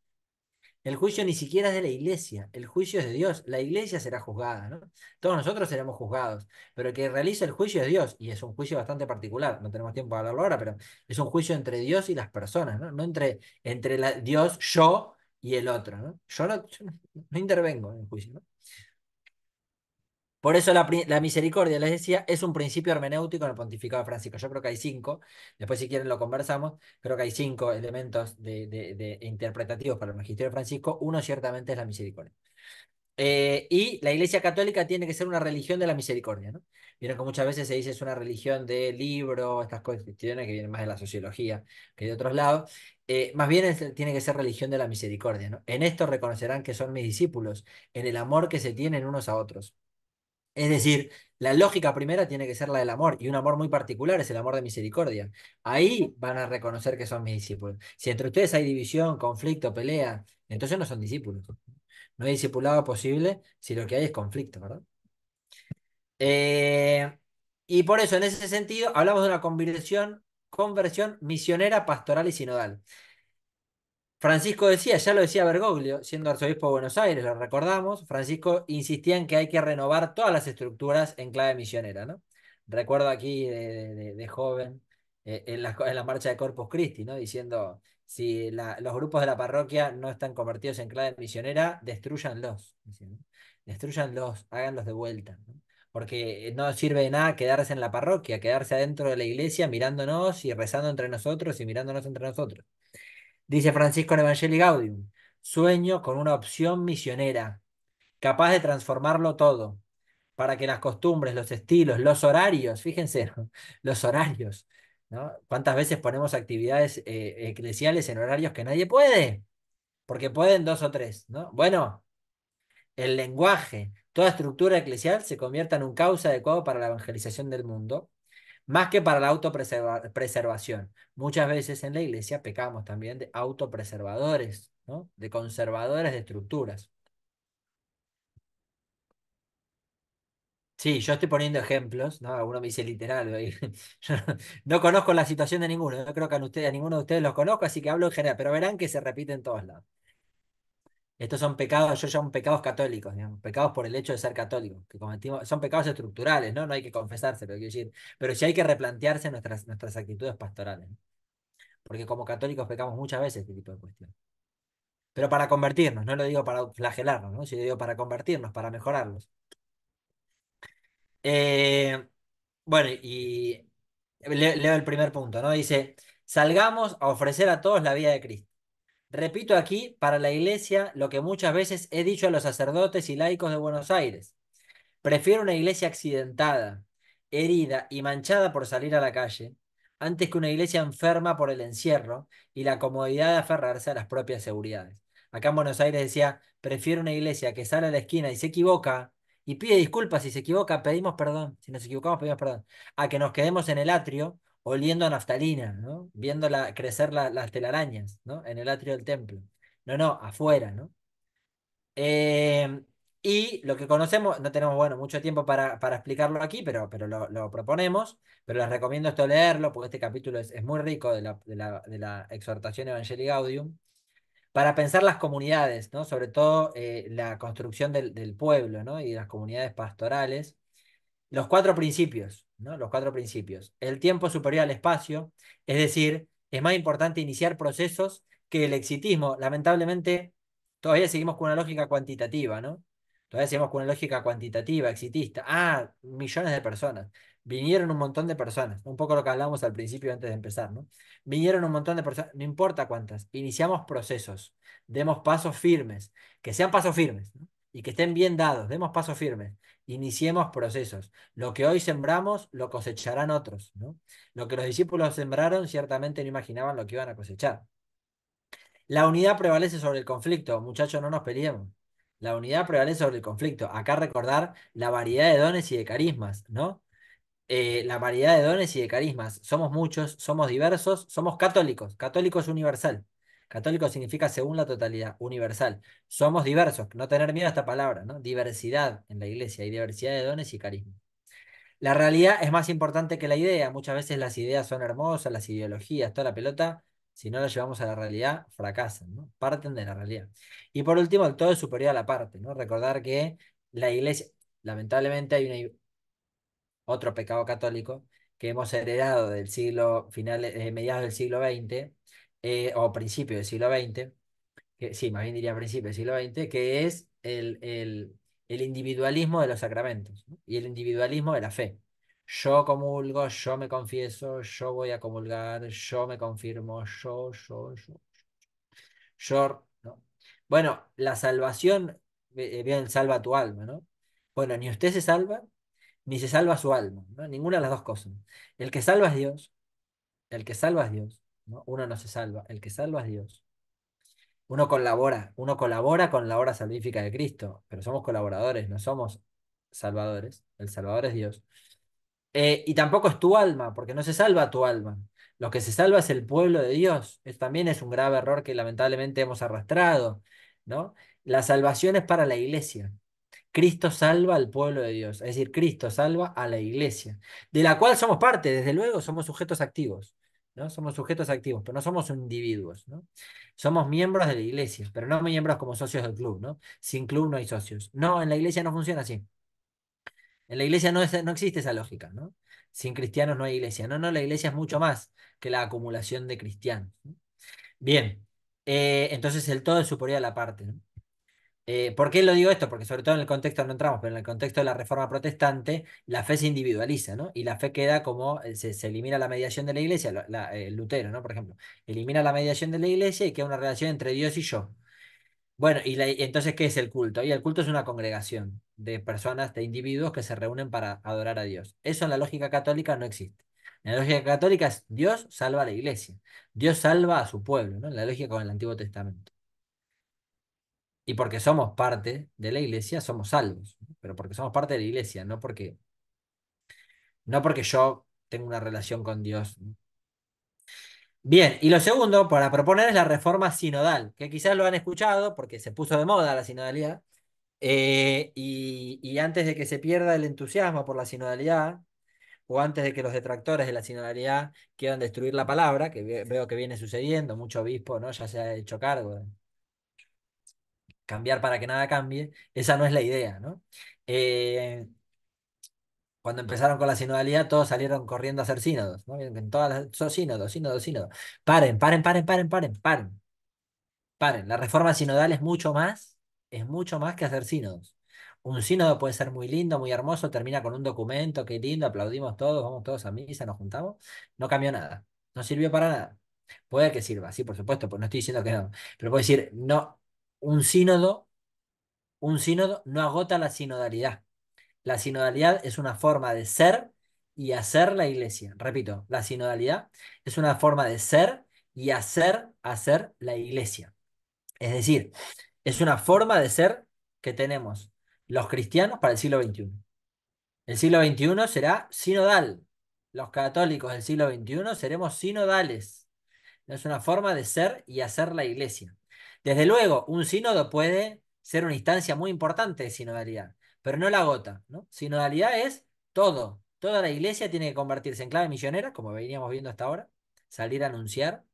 El juicio ni siquiera es de la iglesia, el juicio es de Dios. La iglesia será juzgada, ¿no? Todos nosotros seremos juzgados, pero el que realiza el juicio es Dios, y es un juicio bastante particular. No tenemos tiempo para hablarlo ahora, pero es un juicio entre Dios y las personas, ¿no? No entre Dios, yo y el otro, ¿no? Yo no intervengo en el juicio, ¿no? Por eso la misericordia, les decía, es un principio hermenéutico en el pontificado de Francisco. Yo creo que hay 5, después si quieren lo conversamos, creo que hay 5 elementos de interpretativos para el magisterio de Francisco. Uno ciertamente es la misericordia. Y la Iglesia Católica tiene que ser una religión de la misericordia, ¿no? Vieron que muchas veces se dice es una religión de libro, estas cuestiones que vienen más de la sociología que de otros lados. Más bien tiene que ser religión de la misericordia, ¿no? En esto reconocerán que son mis discípulos, en el amor que se tienen unos a otros. Es decir, la lógica primera tiene que ser la del amor, y un amor muy particular es el amor de misericordia. Ahí van a reconocer que son mis discípulos. Si entre ustedes hay división, conflicto, pelea, entonces no son discípulos. No hay discipulado posible si lo que hay es conflicto, ¿verdad? Eh, y por eso, en ese sentido, hablamos de una conversión misionera, pastoral y sinodal. Francisco decía, ya lo decía Bergoglio, siendo arzobispo de Buenos Aires, lo recordamos, Francisco insistía en que hay que renovar todas las estructuras en clave misionera, ¿no? Recuerdo aquí de joven, en la marcha de Corpus Christi, ¿no? Diciendo, si los grupos de la parroquia no están convertidos en clave misionera, destrúyanlos, decía, ¿no? Destrúyanlos, háganlos de vuelta, ¿no? Porque no sirve de nada quedarse en la parroquia, quedarse adentro de la iglesia mirándonos y rezando entre nosotros y mirándonos entre nosotros. Dice Francisco en Evangelii Gaudium, sueño con una opción misionera, capaz de transformarlo todo, para que las costumbres, los estilos, los horarios, fíjense, ¿no? Los horarios, ¿no? ¿Cuántas veces ponemos actividades eclesiales en horarios que nadie puede? Porque pueden dos o tres, ¿no? Bueno, el lenguaje, toda estructura eclesial se convierta en un cauce adecuado para la evangelización del mundo más que para la autopreservación. Muchas veces en la iglesia pecamos también de autopreservadores, ¿no? De conservadores de estructuras. Sí, yo estoy poniendo ejemplos, ¿no? Alguno me dice literal, ¿ve? Yo no conozco la situación de ninguno, no creo que a ninguno de ustedes los conozco, así que hablo en general, pero verán que se repite en todos lados. Estos son pecados, yo llamo pecados católicos, digamos, pecados por el hecho de ser católicos, que cometimos, son pecados estructurales, ¿no? No hay que confesarse, pero quiero decir, pero sí hay que replantearse nuestras actitudes pastorales, ¿no? Porque como católicos pecamos muchas veces este tipo de cuestiones. Pero para convertirnos, no lo digo para flagelarnos, ¿no? Sino digo para convertirnos, para mejorarlos. Eh, bueno, y leo el primer punto, ¿no? Dice, salgamos a ofrecer a todos la vida de Cristo. Repito aquí para la iglesia lo que muchas veces he dicho a los sacerdotes y laicos de Buenos Aires. Prefiero una iglesia accidentada, herida y manchada por salir a la calle, antes que una iglesia enferma por el encierro y la comodidad de aferrarse a las propias seguridades. Acá en Buenos Aires decía, prefiero una iglesia que sale a la esquina y se equivoca y pide disculpas si se equivoca, pedimos perdón, si nos equivocamos pedimos perdón, a que nos quedemos en el atrio oliendo a naftalina, ¿no? Viendo crecer las telarañas, ¿no? En el atrio del templo. No, no, afuera, ¿no? Eh, y lo que conocemos, no tenemos, bueno, mucho tiempo para explicarlo aquí, pero lo proponemos, pero les recomiendo esto leerlo, porque este capítulo es muy rico de la exhortación Evangelii Gaudium, para pensar las comunidades, ¿no? Sobre todo la construcción del pueblo, ¿no? Y las comunidades pastorales. Los cuatro principios, ¿no? Los cuatro principios. El tiempo superior al espacio, es decir, es más importante iniciar procesos que el exitismo. Lamentablemente, todavía seguimos con una lógica cuantitativa, ¿no? Todavía seguimos con una lógica cuantitativa, exitista. Ah, millones de personas. Vinieron un montón de personas. Un poco lo que hablamos al principio antes de empezar, ¿no? Vinieron un montón de personas, no importa cuántas. Iniciamos procesos. Demos pasos firmes. Que sean pasos firmes, ¿no? Y que estén bien dados. Demos pasos firmes. Iniciemos procesos. Lo que hoy sembramos, lo cosecharán otros, ¿no? Lo que los discípulos sembraron, ciertamente no imaginaban lo que iban a cosechar. La unidad prevalece sobre el conflicto, muchachos, no nos peleemos. La unidad prevalece sobre el conflicto. Acá recordar la variedad de dones y de carismas, ¿no? La variedad de dones y de carismas. Somos muchos, somos diversos, somos católicos. Católico es universal. Católico significa según la totalidad, universal. Somos diversos, no tener miedo a esta palabra, ¿no? Diversidad en la iglesia, hay diversidad de dones y carismas. La realidad es más importante que la idea. Muchas veces las ideas son hermosas, las ideologías, toda la pelota, si no las llevamos a la realidad, fracasan, ¿no? Parten de la realidad. Y por último, el todo es superior a la parte, ¿no? Recordar que la iglesia, lamentablemente hay otro pecado católico que hemos heredado del siglo final, mediados del siglo XX, o principio del siglo XX, que, sí, más bien diría principio del siglo XX, que es el individualismo de los sacramentos, ¿no? Y el individualismo de la fe. Yo comulgo, yo me confieso, yo voy a comulgar, yo me confirmo, yo, ¿no? Bueno, la salvación bien, salva tu alma, ¿no? Bueno, ni usted se salva, ni se salva su alma, ¿no? Ninguna de las dos cosas. El que salva es Dios, el que salva es Dios, ¿no? Uno no se salva, el que salva es Dios. Uno colabora con la obra salvífica de Cristo, pero somos colaboradores, no somos salvadores. El Salvador es Dios. Y tampoco es tu alma, porque no se salva tu alma. Lo que se salva es el pueblo de Dios. También es un grave error que lamentablemente hemos arrastrado, ¿no? La salvación es para la iglesia. Cristo salva al pueblo de Dios, es decir, Cristo salva a la iglesia, de la cual somos parte, desde luego, somos sujetos activos, ¿no? Somos sujetos activos, pero no somos individuos, ¿no? Somos miembros de la iglesia, pero no miembros como socios del club, ¿no? Sin club no hay socios. No, en la iglesia no funciona así. En la iglesia no existe esa lógica, ¿no? Sin cristianos no hay iglesia. No, no, la iglesia es mucho más que la acumulación de cristianos, ¿no? Bien, entonces el todo es superior a la parte, ¿no? ¿Por qué lo digo esto? Porque sobre todo en el contexto, no entramos, pero en el contexto de la Reforma Protestante, la fe se individualiza, ¿no? Y la fe queda como, se elimina la mediación de la iglesia, Lutero, ¿no? Por ejemplo, elimina la mediación de la iglesia y queda una relación entre Dios y yo. Bueno, y entonces, ¿qué es el culto? Y el culto es una congregación de personas, de individuos que se reúnen para adorar a Dios. Eso en la lógica católica no existe. En la lógica católica es Dios salva a la iglesia, Dios salva a su pueblo, ¿no? En la lógica con el Antiguo Testamento. Y porque somos parte de la iglesia, somos salvos, ¿no? Pero porque somos parte de la iglesia, no porque yo tengo una relación con Dios, ¿no? Bien, y lo segundo para proponer es la reforma sinodal, que quizás lo han escuchado porque se puso de moda la sinodalidad. Y antes de que se pierda el entusiasmo por la sinodalidad, o antes de que los detractores de la sinodalidad quieran destruir la palabra, que veo que viene sucediendo, mucho obispo, ¿no? Ya se ha hecho cargo de cambiar para que nada cambie, esa no es la idea, ¿no? Eh, Cuando empezaron con la sinodalidad, todos salieron corriendo a hacer sínodos, ¿no? En todas las, sínodos, sínodos, sínodos. Paren, paren, paren, paren, paren, paren, paren. La reforma sinodal es mucho más que hacer sínodos. Un sínodo puede ser muy lindo, muy hermoso, termina con un documento, qué lindo, aplaudimos todos, vamos todos a misa, nos juntamos. No cambió nada, no sirvió para nada. Puede que sirva, sí, por supuesto, pues no estoy diciendo que no. Pero puedo decir, no, un sínodo, un sínodo no agota la sinodalidad. La sinodalidad es una forma de ser y hacer la iglesia. Repito, la sinodalidad es una forma de ser y hacer la iglesia. Es decir, es una forma de ser que tenemos los cristianos para el siglo XXI. El siglo XXI será sinodal. Los católicos del siglo XXI seremos sinodales. Es una forma de ser y hacer la iglesia. Desde luego, un sínodo puede ser una instancia muy importante de sinodalidad, pero no la agota, ¿no? Sinodalidad es todo. Toda la iglesia tiene que convertirse en clave misionera, como veníamos viendo hasta ahora, salir a anunciar,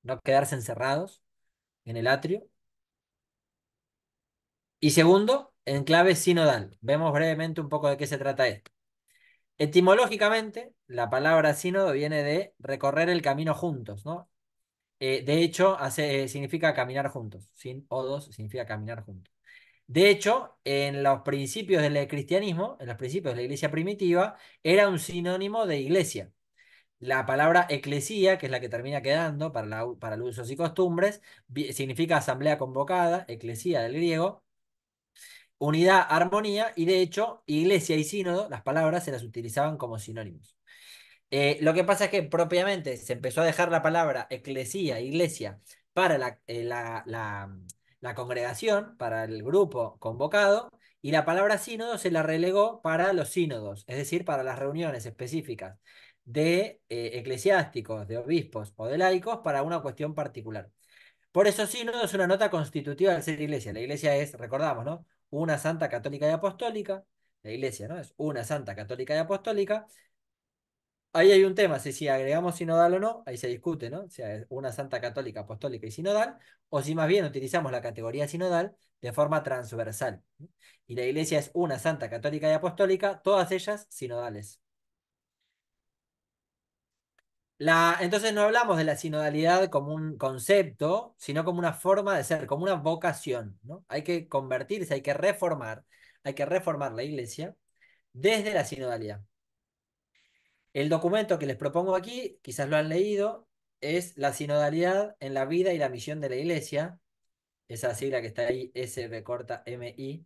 no quedarse encerrados en el atrio. Y segundo, en clave sinodal. Vemos brevemente un poco de qué se trata esto. Etimológicamente, la palabra sínodo viene de recorrer el camino juntos, ¿no? De hecho, significa caminar juntos. Sin odos significa caminar juntos. De hecho, en los principios del cristianismo, en los principios de la iglesia primitiva, era un sinónimo de iglesia. La palabra eclesía, que es la que termina quedando para los usos y costumbres, significa asamblea convocada, eclesía del griego, unidad, armonía, y de hecho, iglesia y sínodo, las palabras se las utilizaban como sinónimos. Lo que pasa es que propiamente se empezó a dejar la palabra eclesía, iglesia, para la congregación, para el grupo convocado, y la palabra sínodo se la relegó para los sínodos, es decir, para las reuniones específicas de eclesiásticos, de obispos o de laicos para una cuestión particular. Por eso sínodo es una nota constitutiva del ser iglesia. La iglesia es, recordamos, ¿no? Una santa católica y apostólica. La iglesia, ¿no? Es una santa católica y apostólica. Ahí hay un tema, si agregamos sinodal o no, ahí se discute, ¿no? O sea, es una santa católica, apostólica y sinodal, o si más bien utilizamos la categoría sinodal de forma transversal, ¿no? Y la iglesia es una santa católica y apostólica, todas ellas sinodales. Entonces no hablamos de la sinodalidad como un concepto, sino como una forma de ser, como una vocación, ¿no? Hay que convertirse, hay que reformar la iglesia desde la sinodalidad. El documento que les propongo aquí, quizás lo han leído, es la sinodalidad en la vida y la misión de la iglesia, esa sigla que está ahí, SB corta MI,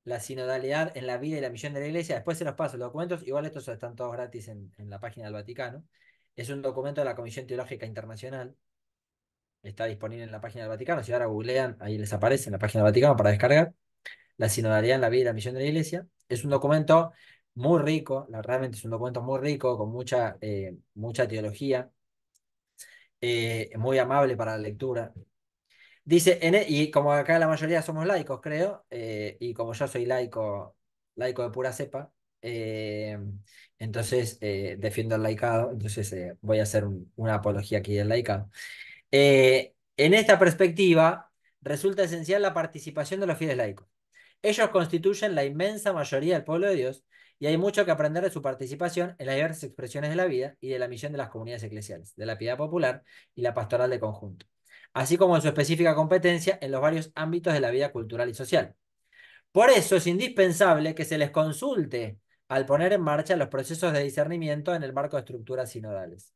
la sinodalidad en la vida y la misión de la Iglesia. Después se los paso los documentos, igual estos están todos gratis en la página del Vaticano. Es un documento de la Comisión Teológica Internacional, está disponible en la página del Vaticano. Si ahora googlean, ahí les aparece en la página del Vaticano para descargar. La sinodalidad en la vida y la misión de la Iglesia. Es un documento muy rico, realmente es un documento muy rico, con mucha teología, muy amable para la lectura. Dice, y como acá la mayoría somos laicos, creo, y como yo soy laico, laico de pura cepa, eh, entonces defiendo el laicado, entonces voy a hacer una apología aquí del laicado. En esta perspectiva, resulta esencial la participación de los fieles laicos. Ellos constituyen la inmensa mayoría del pueblo de Dios y hay mucho que aprender de su participación en las diversas expresiones de la vida y de la misión de las comunidades eclesiales, de la piedad popular y la pastoral de conjunto, así como en su específica competencia en los varios ámbitos de la vida cultural y social. Por eso es indispensable que se les consulte al poner en marcha los procesos de discernimiento en el marco de estructuras sinodales.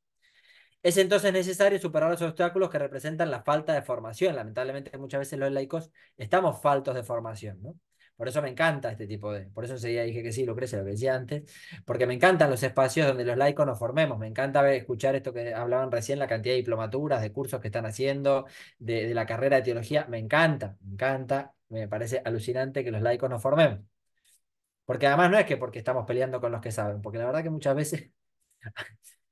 Es entonces necesario superar los obstáculos que representan la falta de formación. Lamentablemente, muchas veces los laicos estamos faltos de formación, ¿no? Por eso me encanta este tipo de... Por eso enseguida dije que sí, Lucrecia, lo que decía antes, porque me encantan los espacios donde los laicos nos formemos. Me encanta escuchar esto que hablaban recién, la cantidad de diplomaturas, de cursos que están haciendo, de la carrera de teología. Me encanta, me encanta. Me parece alucinante que los laicos nos formemos. Porque además no es que porque estamos peleando con los que saben, porque la verdad que muchas veces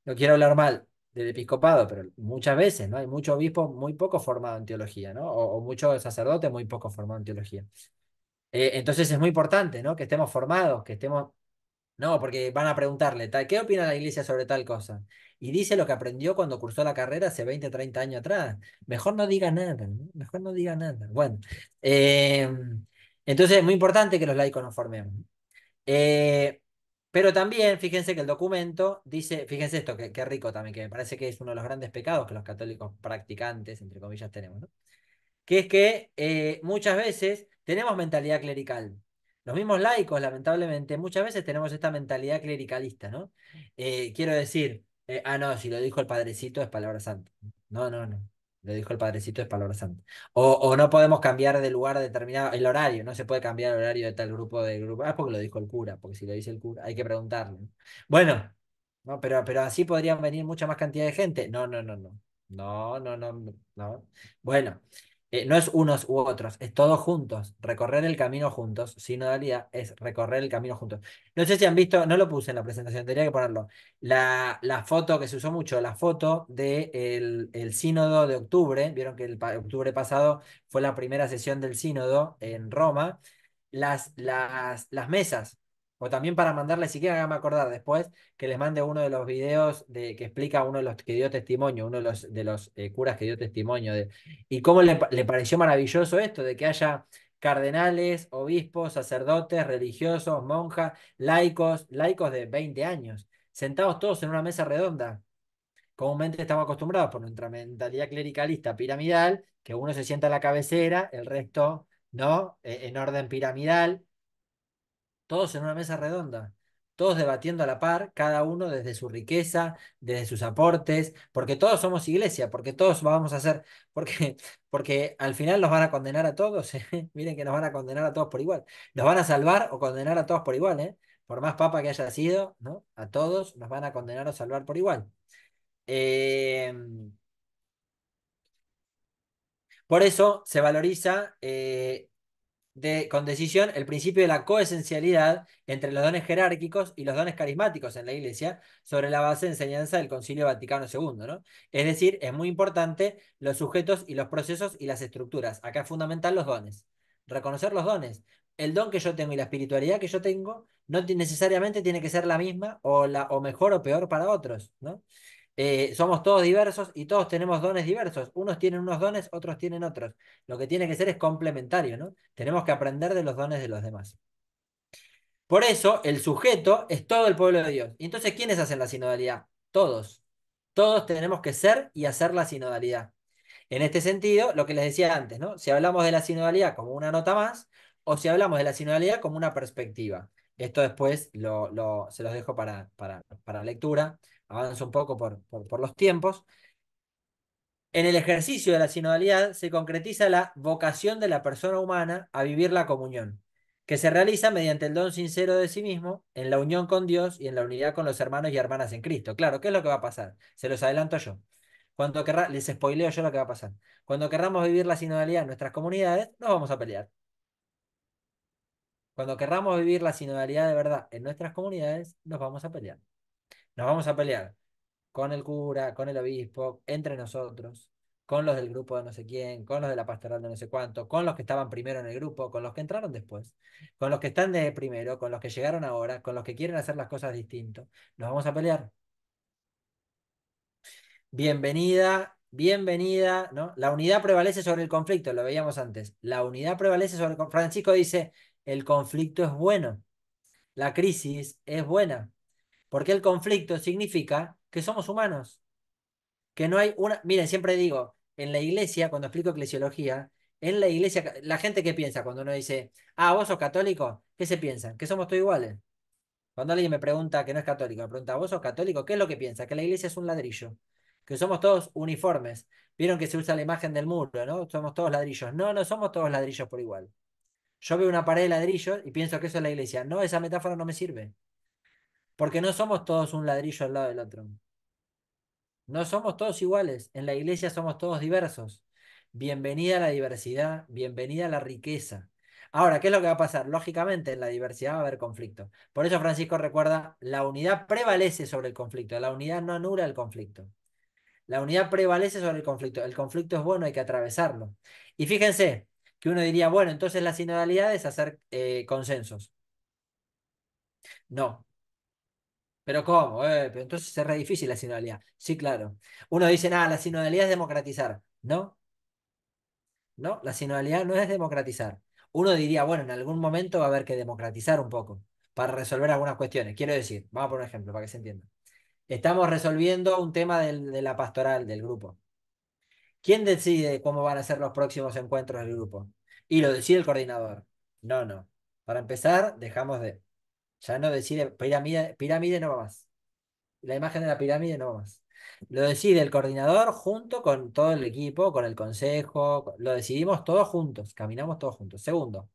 no quiero hablar mal del episcopado, pero muchas veces, ¿no? Hay muchos obispos muy poco formados en teología, ¿no? O muchos sacerdotes muy poco formados en teología. Entonces es muy importante, ¿no? Que estemos formados, que estemos... No, porque van a preguntarle, ¿qué opina la iglesia sobre tal cosa? Y dice lo que aprendió cuando cursó la carrera hace 20, 30 años atrás. Mejor no diga nada, ¿no? Mejor no diga nada. Bueno, eh, entonces es muy importante que los laicos nos formemos. Eh, pero también, fíjense que el documento dice, fíjense esto, que rico también, que me parece que es uno de los grandes pecados que los católicos practicantes, entre comillas, tenemos, ¿no? Que es que muchas veces tenemos mentalidad clerical. Los mismos laicos, lamentablemente, muchas veces tenemos esta mentalidad clericalista, ¿no? Quiero decir, no, si lo dijo el Padrecito es palabra santa. No, no, no. Lo dijo el Padrecito es palabra santa. O no podemos cambiar de lugar determinado, el horario, no se puede cambiar el horario de tal grupo de grupo. Ah, porque lo dijo el cura, porque si lo dice el cura, hay que preguntarle, ¿no? Bueno, no, pero así podrían venir mucha más cantidad de gente. No, no, no, no. No, no, no, no. No. Bueno. No es unos u otros, es todos juntos, recorrer el camino juntos. Sinodalidad es recorrer el camino juntos. No sé si han visto, no lo puse en la presentación, tendría que ponerlo. La foto que se usó mucho, la foto del el sínodo de octubre, vieron que octubre pasado fue la primera sesión del sínodo en Roma, las mesas, o también para mandarles, si quieren, háganme acordar después, que les mande uno de los videos que explica uno de los que dio testimonio, uno de los curas que dio testimonio y cómo le pareció maravilloso esto de que haya cardenales, obispos, sacerdotes, religiosos, monjas, laicos de 20 años, sentados todos en una mesa redonda. Comúnmente estamos acostumbrados por nuestra mentalidad clericalista piramidal, que uno se sienta a la cabecera, el resto no, en orden piramidal, todos en una mesa redonda, todos debatiendo a la par, cada uno desde su riqueza, desde sus aportes, porque todos somos iglesia, porque todos vamos a hacer, porque, porque al final nos van a condenar a todos, ¿eh? Miren que nos van a condenar a todos por igual, nos van a salvar o condenar a todos por igual, ¿eh? Por más papa que haya sido, ¿no? A todos nos van a condenar o salvar por igual. Eh, por eso se valoriza con decisión el principio de la coesencialidad entre los dones jerárquicos y los dones carismáticos en la Iglesia sobre la base de enseñanza del Concilio Vaticano II, ¿no? Es decir, es muy importante los sujetos y los procesos y las estructuras. Acá es fundamental los dones. Reconocer los dones. El don que yo tengo y la espiritualidad que yo tengo no necesariamente tiene que ser la misma o mejor o peor para otros, ¿no? Somos todos diversos y todos tenemos dones diversos. Unos tienen unos dones, otros tienen otros. Lo que tiene que ser es complementario, ¿no? Tenemos que aprender de los dones de los demás. Por eso, el sujeto es todo el pueblo de Dios. Y entonces, ¿quiénes hacen la sinodalidad? Todos. Todos tenemos que ser y hacer la sinodalidad. En este sentido, lo que les decía antes, ¿no? Si hablamos de la sinodalidad como una nota más, o si hablamos de la sinodalidad como una perspectiva. Esto después se los dejo para lectura. Avanzo un poco por los tiempos. En el ejercicio de la sinodalidad se concretiza la vocación de la persona humana a vivir la comunión, que se realiza mediante el don sincero de sí mismo, en la unión con Dios y en la unidad con los hermanos y hermanas en Cristo. Claro, ¿qué es lo que va a pasar? Se los adelanto yo. Les spoileo yo lo que va a pasar. Cuando querramos vivir la sinodalidad en nuestras comunidades, nos vamos a pelear. Cuando querramos vivir la sinodalidad de verdad en nuestras comunidades, nos vamos a pelear. Nos vamos a pelear con el cura, con el obispo, entre nosotros, con los del grupo de no sé quién, con los de la pastoral de no sé cuánto, con los que estaban primero en el grupo, con los que entraron después, con los que están de primero, con los que llegaron ahora, con los que quieren hacer las cosas distinto. Nos vamos a pelear. Bienvenida, bienvenida, ¿no? La unidad prevalece sobre el conflicto, lo veíamos antes. La unidad prevalece sobre el conflicto. Francisco dice, el conflicto es bueno, la crisis es buena, porque el conflicto significa que somos humanos, que no hay una... Miren, siempre digo, en la iglesia, cuando explico eclesiología, en la iglesia, la gente que piensa cuando uno dice, ah, vos sos católico, ¿qué se piensa? Que somos todos iguales. Cuando alguien me pregunta que no es católico, me pregunta, ¿vos sos católico? ¿Qué es lo que piensa? Que la iglesia es un ladrillo, que somos todos uniformes. Vieron que se usa la imagen del muro, ¿no? Somos todos ladrillos. No, no somos todos ladrillos por igual. Yo veo una pared de ladrillos y pienso que eso es la iglesia. No, esa metáfora no me sirve. Porque no somos todos un ladrillo al lado del otro. No somos todos iguales. En la iglesia somos todos diversos. Bienvenida a la diversidad, bienvenida a la riqueza. Ahora, ¿qué es lo que va a pasar? Lógicamente, en la diversidad va a haber conflicto. Por eso Francisco recuerda, la unidad prevalece sobre el conflicto. La unidad no anula el conflicto. La unidad prevalece sobre el conflicto. El conflicto es bueno, hay que atravesarlo. Y fíjense que uno diría, bueno, entonces la sinodalidad es hacer consensos. No. ¿Pero cómo? Pero entonces es re difícil la sinodalidad. Sí, claro. Uno dice, nada, la sinodalidad es democratizar. No, no, la sinodalidad no es democratizar. Uno diría, bueno, en algún momento va a haber que democratizar un poco para resolver algunas cuestiones. Quiero decir, vamos a poner un ejemplo para que se entienda. Estamos resolviendo un tema de la pastoral del grupo. ¿Quién decide cómo van a ser los próximos encuentros del grupo? Y lo decide el coordinador. No, no. Para empezar, dejamos de. Ya no decide, pirámide no va más. La imagen de la pirámide no va más. Lo decide el coordinador junto con todo el equipo, con el consejo. Lo decidimos todos juntos, caminamos todos juntos. Segundo.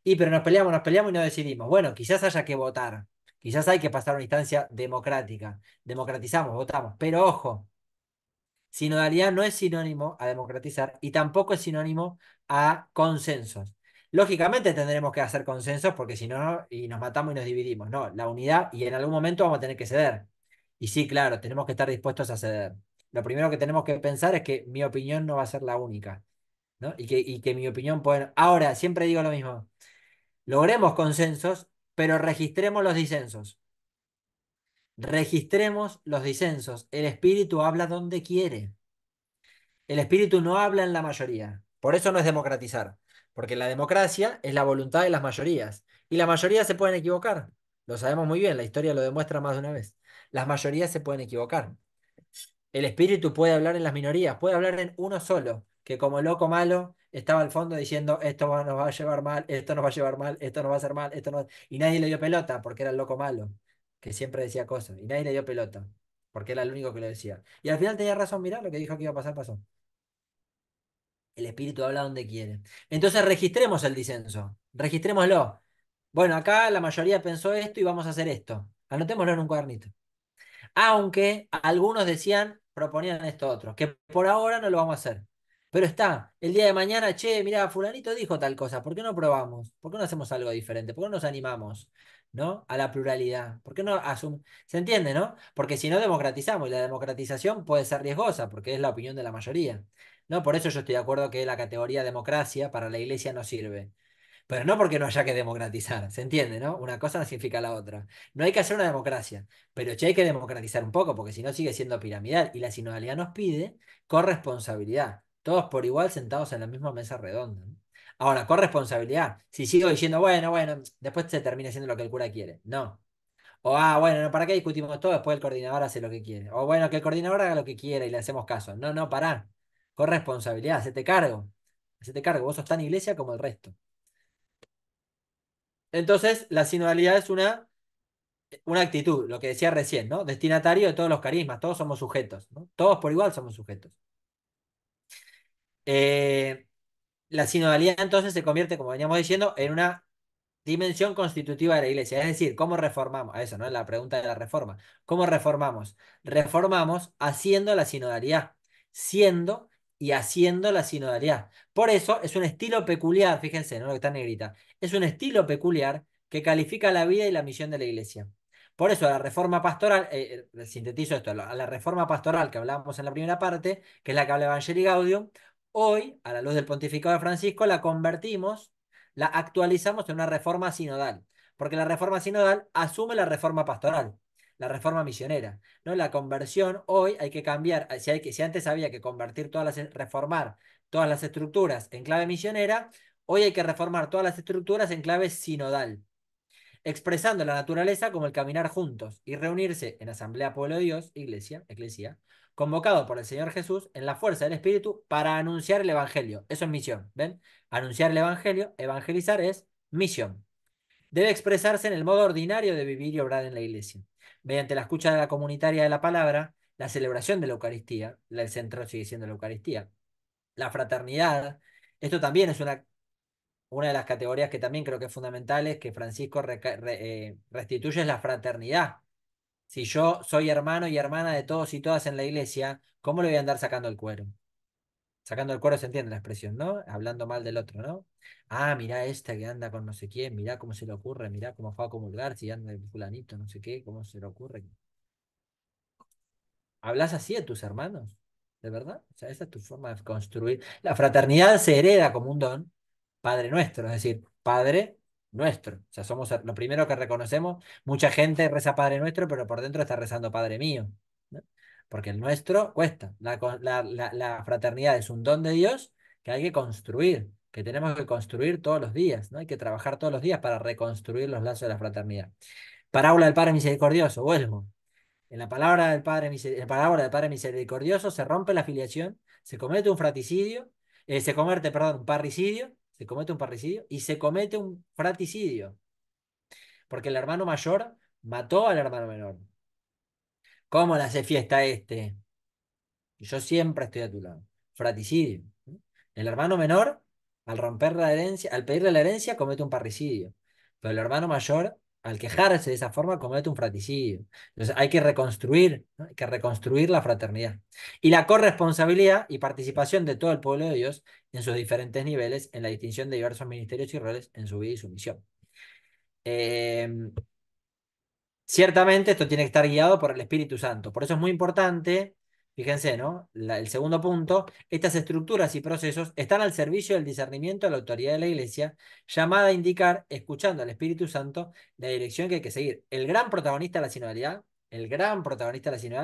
Pero nos peleamos y no decidimos. Bueno, quizás haya que votar. Quizás hay que pasar a una instancia democrática. Democratizamos, votamos. Pero ojo. Sinodalidad no es sinónimo a democratizar y tampoco es sinónimo a consensos. Lógicamente tendremos que hacer consensos porque si no, y nos matamos y nos dividimos. No, la unidad y en algún momento vamos a tener que ceder. Y sí, claro, tenemos que estar dispuestos a ceder. Lo primero que tenemos que pensar es que mi opinión no va a ser la única, ¿no? Y que mi opinión puede... Ahora, siempre digo lo mismo. Logremos consensos, pero registremos los disensos. Registremos los disensos. El espíritu habla donde quiere. El espíritu no habla en la mayoría. Por eso no es democratizar. Porque la democracia es la voluntad de las mayorías. Y las mayorías se pueden equivocar. Lo sabemos muy bien, la historia lo demuestra más de una vez. Las mayorías se pueden equivocar. El espíritu puede hablar en las minorías, puede hablar en uno solo, que como loco malo estaba al fondo diciendo nos va a llevar mal, esto nos va a llevar mal, esto nos va a hacer mal, esto no... Y nadie le dio pelota porque era el loco malo, que siempre decía cosas. Y nadie le dio pelota porque era el único que lo decía. Y al final tenía razón, mirá, lo que dijo que iba a pasar, pasó. El espíritu habla donde quiere. Entonces registremos el disenso, registrémoslo. Bueno, acá la mayoría pensó esto y vamos a hacer esto. Anotémoslo en un cuadernito. Aunque algunos decían, proponían esto otro, que por ahora no lo vamos a hacer. Pero está, el día de mañana, che, mira, fulanito dijo tal cosa, ¿por qué no probamos? ¿Por qué no hacemos algo diferente? ¿Por qué no nos animamos, ¿no? A la pluralidad. ¿Por qué no asumimos? ¿Se entiende, no? Porque si no democratizamos, y la democratización puede ser riesgosa, porque es la opinión de la mayoría. ¿No? Por eso yo estoy de acuerdo que la categoría democracia para la iglesia no sirve. Pero no porque no haya que democratizar, ¿se entiende, no? Una cosa no significa la otra. No hay que hacer una democracia, pero che, hay que democratizar un poco, porque si no sigue siendo piramidal. Y la sinodalidad nos pide corresponsabilidad, todos por igual sentados en la misma mesa redonda, ¿no? Ahora, corresponsabilidad. Si sigo diciendo, bueno, bueno, después se termina haciendo lo que el cura quiere. No. O, bueno, no, ¿para qué discutimos todo? Después el coordinador hace lo que quiere. O, bueno, que el coordinador haga lo que quiera y le hacemos caso. No, no, pará. Corresponsabilidad, hacete cargo. Hacete cargo. Vos sos tan iglesia como el resto. Entonces, la sinodalidad es una actitud, lo que decía recién, ¿no? Destinatario de todos los carismas, todos somos sujetos, ¿no? Todos por igual somos sujetos. Eh, la sinodalidad entonces se convierte, como veníamos diciendo, en una dimensión constitutiva de la iglesia. Es decir, ¿cómo reformamos? A eso, ¿no? La pregunta de la reforma. ¿Cómo reformamos? Reformamos haciendo la sinodalidad, siendo y haciendo la sinodalidad. Por eso es un estilo peculiar, fíjense, ¿no? Lo que está en negrita. Es un estilo peculiar que califica la vida y la misión de la iglesia. Por eso la reforma pastoral, sintetizo esto, a la reforma pastoral que hablábamos en la primera parte, que es la que habla Evangelii Gaudium, hoy, a la luz del pontificado de Francisco, la convertimos, la actualizamos en una reforma sinodal, porque la reforma sinodal asume la reforma pastoral, la reforma misionera, ¿no? La conversión, hoy hay que cambiar, si antes había que convertir reformar todas las estructuras en clave misionera, hoy hay que reformar todas las estructuras en clave sinodal, expresando la naturaleza como el caminar juntos y reunirse en Asamblea Pueblo de Dios, Iglesia, convocado por el Señor Jesús en la fuerza del Espíritu para anunciar el Evangelio. Eso es misión, ¿ven? Anunciar el Evangelio, evangelizar es misión. Debe expresarse en el modo ordinario de vivir y obrar en la Iglesia, mediante la escucha de la comunitaria de la palabra, la celebración de la Eucaristía, el centro sigue siendo la Eucaristía, la fraternidad. Esto también es una de las categorías que también creo que es fundamental, es que Francisco restituye es la fraternidad. Si yo soy hermano y hermana de todos y todas en la iglesia, ¿cómo le voy a andar sacando el cuero? Sacando el cuero se entiende la expresión, ¿no? Hablando mal del otro, ¿no? Ah, mirá esta que anda con no sé quién, mirá cómo se le ocurre, mirá cómo fue a comulgar, si anda el fulanito, no sé qué, cómo se le ocurre. ¿Hablas así de tus hermanos? ¿De verdad? O sea, esa es tu forma de construir. La fraternidad se hereda como un don, Padre nuestro, es decir, Padre nuestro. O sea, somos lo primero que reconocemos. Mucha gente reza Padre nuestro, pero por dentro está rezando Padre mío, ¿no? Porque el nuestro cuesta. La fraternidad es un don de Dios que hay que construir, que tenemos que construir todos los días, ¿no? Hay que trabajar todos los días para reconstruir los lazos de la fraternidad. Parábola del Padre Misericordioso, vuelvo. En la palabra del Padre Misericordioso se rompe la filiación, se comete un fratricidio, se comete, perdón, un parricidio, se comete un parricidio y se comete un fraticidio, porque el hermano mayor mató al hermano menor. ¿Cómo le hace fiesta este? Y yo siempre estoy a tu lado. Fraticidio, ¿no? El hermano menor, al romper la herencia, al pedirle la herencia, comete un parricidio. Pero el hermano mayor, al quejarse de esa forma, comete un fraticidio. Entonces hay que reconstruir, ¿no? Hay que reconstruir la fraternidad. Y la corresponsabilidad y participación de todo el pueblo de Dios en sus diferentes niveles, en la distinción de diversos ministerios y roles en su vida y su misión. Eh, Ciertamente esto tiene que estar guiado por el Espíritu Santo. Por eso es muy importante, fíjense, ¿no? El segundo punto, estas estructuras y procesos están al servicio del discernimiento de la autoridad de la Iglesia, llamada a indicar, escuchando al Espíritu Santo, la dirección que hay que seguir. El gran protagonista de la sinodalidad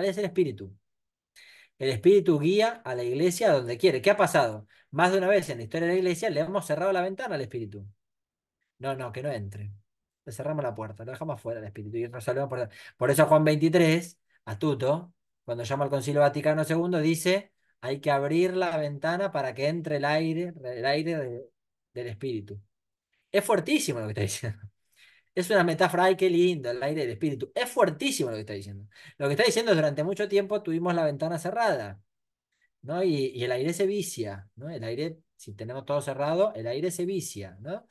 es el Espíritu. El Espíritu guía a la Iglesia a donde quiere. ¿Qué ha pasado? Más de una vez en la historia de la Iglesia le hemos cerrado la ventana al Espíritu. No, no, que no entre. Le cerramos la puerta, lo dejamos fuera el espíritu y resolvemos por eso Juan 23, astuto, cuando llama al Concilio Vaticano II, dice, hay que abrir la ventana para que entre del espíritu. Es fuertísimo lo que está diciendo. Es una metáfora, ay, qué lindo, el aire del espíritu. Es fuertísimo lo que está diciendo. Lo que está diciendo es durante mucho tiempo tuvimos la ventana cerrada, ¿no? Y el aire se vicia, ¿no? El aire, si tenemos todo cerrado, el aire se vicia, ¿no?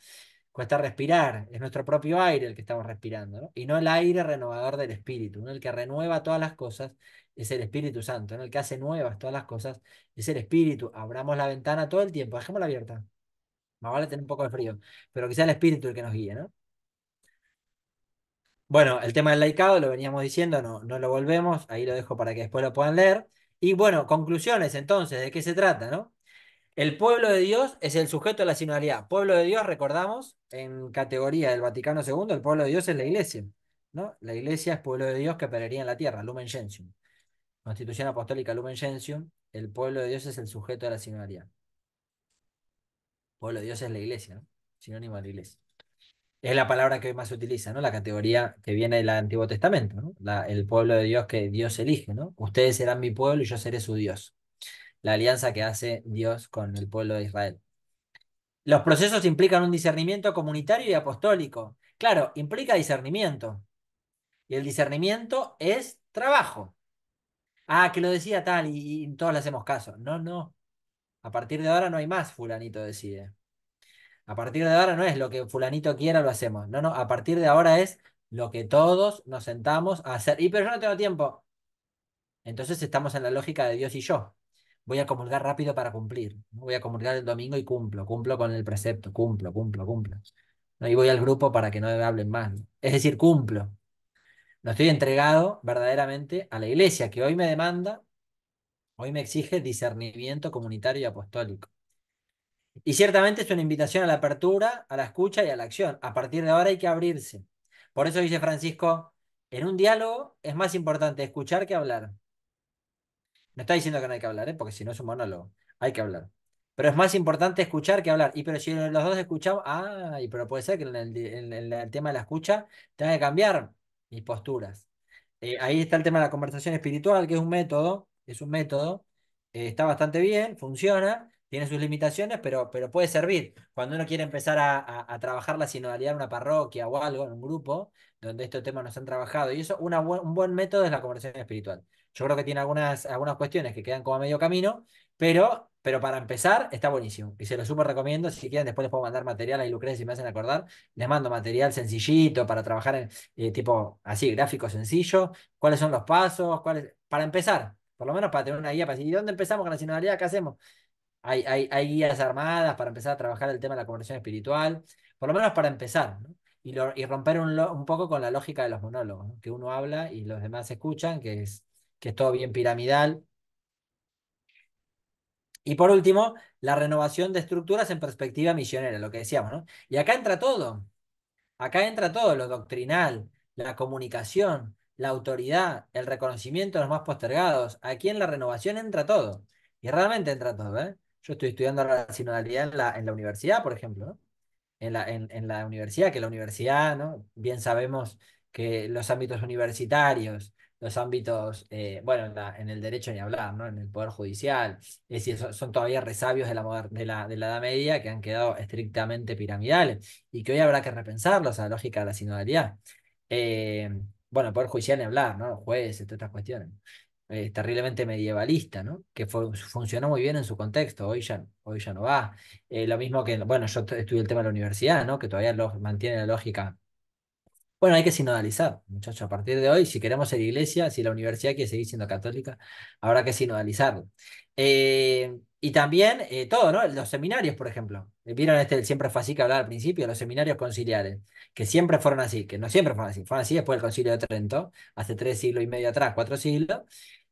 Cuesta respirar, es nuestro propio aire el que estamos respirando, ¿no? Y no el aire renovador del Espíritu, ¿no? El que renueva todas las cosas es el Espíritu Santo, ¿no? El que hace nuevas todas las cosas es el Espíritu. Abramos la ventana todo el tiempo, dejémosla abierta. Más vale tener un poco de frío, pero que sea el Espíritu el que nos guíe, ¿no? Bueno, el tema del laicado lo veníamos diciendo, no, no lo volvemos, ahí lo dejo para que después lo puedan leer. Y bueno, conclusiones entonces, ¿de qué se trata, no? El pueblo de Dios es el sujeto de la sinodalidad. Pueblo de Dios, recordamos, en categoría del Vaticano II, el pueblo de Dios es la iglesia, ¿no? La iglesia es pueblo de Dios que peregrina en la tierra, Lumen Gentium. Constitución Apostólica Lumen Gentium, el pueblo de Dios es el sujeto de la sinodalidad. Pueblo de Dios es la iglesia, ¿no? Sinónimo de la iglesia. Es la palabra que hoy más se utiliza, ¿no? La categoría que viene del Antiguo Testamento, ¿no? El pueblo de Dios que Dios elige, ¿no? Ustedes serán mi pueblo y yo seré su Dios. La alianza que hace Dios con el pueblo de Israel. Los procesos implican un discernimiento comunitario y apostólico. Claro, implica discernimiento. Y el discernimiento es trabajo. Ah, que lo decía tal y todos le hacemos caso. No, no. A partir de ahora no hay más fulanito decide. A partir de ahora no es lo que fulanito quiera lo hacemos. No, no, a partir de ahora es lo que todos nos sentamos a hacer. Y pero yo no tengo tiempo. Entonces estamos en la lógica de Dios y yo. Voy a comulgar rápido para cumplir. ¿No? Voy a comulgar el domingo y cumplo con el precepto, cumplo. ¿No? Y voy al grupo para que no me hablen más. ¿No? Es decir, cumplo. No estoy entregado verdaderamente a la iglesia que hoy me demanda, hoy me exige discernimiento comunitario y apostólico. Y ciertamente es una invitación a la apertura, a la escucha y a la acción. A partir de ahora hay que abrirse. Por eso dice Francisco, en un diálogo es más importante escuchar que hablar. No está diciendo que no hay que hablar, ¿eh? Porque si no es un monólogo. Hay que hablar. Pero es más importante escuchar que hablar. Y pero si los dos escuchamos, pero puede ser que en el tema de la escucha tenga que cambiar mis posturas. Ahí está el tema de la conversación espiritual, que es un método, está bastante bien, funciona, tiene sus limitaciones, pero puede servir. Cuando uno quiere empezar a trabajar la sinodalidad en una parroquia o algo, en un grupo, donde estos temas no se han trabajado, y eso, un buen método es la conversación espiritual. Yo creo que tiene algunas cuestiones que quedan como a medio camino, pero para empezar está buenísimo. Y se lo súper recomiendo. Si quieren, después les puedo mandar material a Lucrecia si me hacen acordar. Les mando material sencillito para trabajar tipo así, gráfico sencillo. ¿Cuáles son los pasos? Para empezar, por lo menos para tener una guía para decir, ¿y dónde empezamos con la sinodalidad? ¿Qué hacemos? Hay guías armadas para empezar a trabajar el tema de la conversión espiritual, por lo menos para empezar, ¿no? Y romper un poco con la lógica de los monólogos, ¿no? Que uno habla y los demás escuchan, que es todo bien piramidal. Y por último, la renovación de estructuras en perspectiva misionera, lo que decíamos, ¿no? Y acá entra todo. Acá entra todo, lo doctrinal, la comunicación, la autoridad, el reconocimiento de los más postergados. Aquí en la renovación entra todo. Y realmente entra todo, ¿eh? Yo estoy estudiando ahora la sinodalidad en la universidad, por ejemplo, ¿no? En la universidad, que la universidad, ¿no? Bien sabemos que los ámbitos universitarios, los ámbitos, bueno, en el derecho ni hablar, ¿no? En el Poder Judicial, es decir, son todavía resabios de la Edad Media que han quedado estrictamente piramidales y que hoy habrá que repensarlos a la lógica de la sinodalidad. Eh, bueno, el Poder Judicial ni hablar, ¿no? Los jueces, todas estas cuestiones. Terriblemente medievalista, ¿no? Que funcionó muy bien en su contexto, hoy ya no va. Lo mismo que, bueno, yo estudié el tema de la universidad, ¿no? Que todavía mantiene la lógica. Bueno, hay que sinodalizar, muchachos. A partir de hoy, si queremos ser iglesia, si la universidad quiere seguir siendo católica, habrá que sinodalizarlo. Y también todo, ¿no? Los seminarios, por ejemplo. Vieron siempre fue así que hablaba al principio, los seminarios conciliares, que siempre fueron así, que no siempre fueron así después del Concilio de Trento, hace 3 siglos y medio atrás, 4 siglos,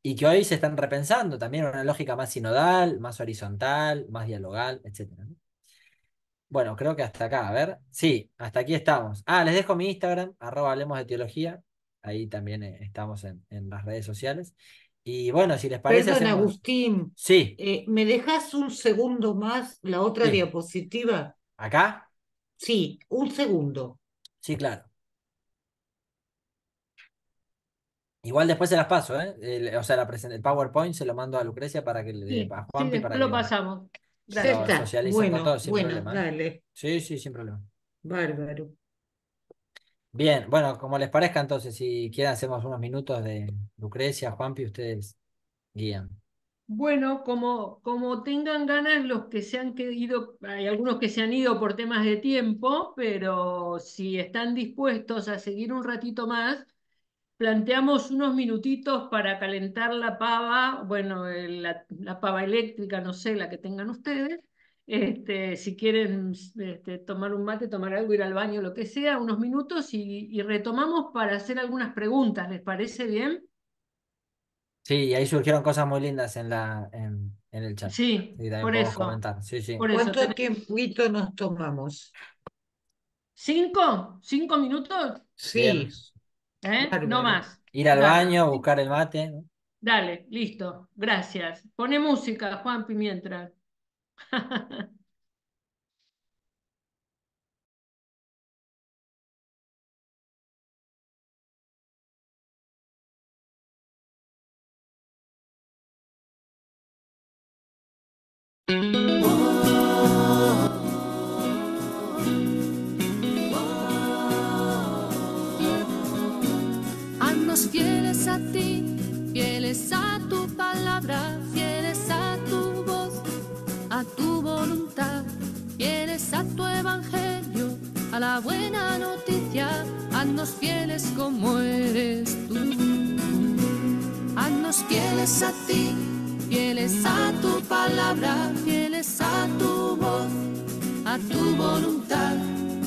y que hoy se están repensando también una lógica más sinodal, más horizontal, más dialogal, etcétera, ¿no? Bueno, creo que hasta acá, a ver. Sí, hasta aquí estamos. Les dejo mi Instagram, @hablemos de teología. Ahí también estamos en las redes sociales. Y bueno, si les parece, Perdón, hacemos. Agustín, Sí, ¿me dejas un segundo más la otra sí. diapositiva? ¿Acá? Sí, un segundo. Sí, claro. Igual después se las paso, ¿eh? O sea, el PowerPoint se lo mando a Lucrecia para que Sí, a sí, Juanpi para después lo que pasamos. Ya Gracias. lo está. socialicen con Bueno, todos sin bueno, problema, ¿eh? dale. Sí, sí, sin problema. Bárbaro. Bien, bueno, como les parezca entonces, si quieren hacemos unos minutos de Lucrecia, Juanpi, ustedes guían. Bueno, como tengan ganas los que se han ido, hay algunos que se han ido por temas de tiempo, pero si están dispuestos a seguir un ratito más, planteamos unos minutitos para calentar la pava, bueno, la pava eléctrica, no sé, la que tengan ustedes. Si quieren tomar un mate, tomar algo, ir al baño, lo que sea, unos minutos y retomamos para hacer algunas preguntas. ¿Les parece bien? Sí, y ahí surgieron cosas muy lindas en el chat. Sí, Sí, también por podemos eso, comentar. Sí, sí. por eso. ¿Cuánto tiempito nos tomamos? ¿Cinco? ¿5 minutos? Bien. Sí, No bárbaro. más. Ir al Dale, baño, buscar el mate, ¿no? dale, listo. Gracias. Pone música, Juanpi, mientras. Haznos fieles a ti, fieles a tu palabra, fieles a tu voz. a la buena noticia, haznos fieles como eres tú. Haznos fieles a ti, fieles a tu palabra, fieles a tu voz, a tu voluntad,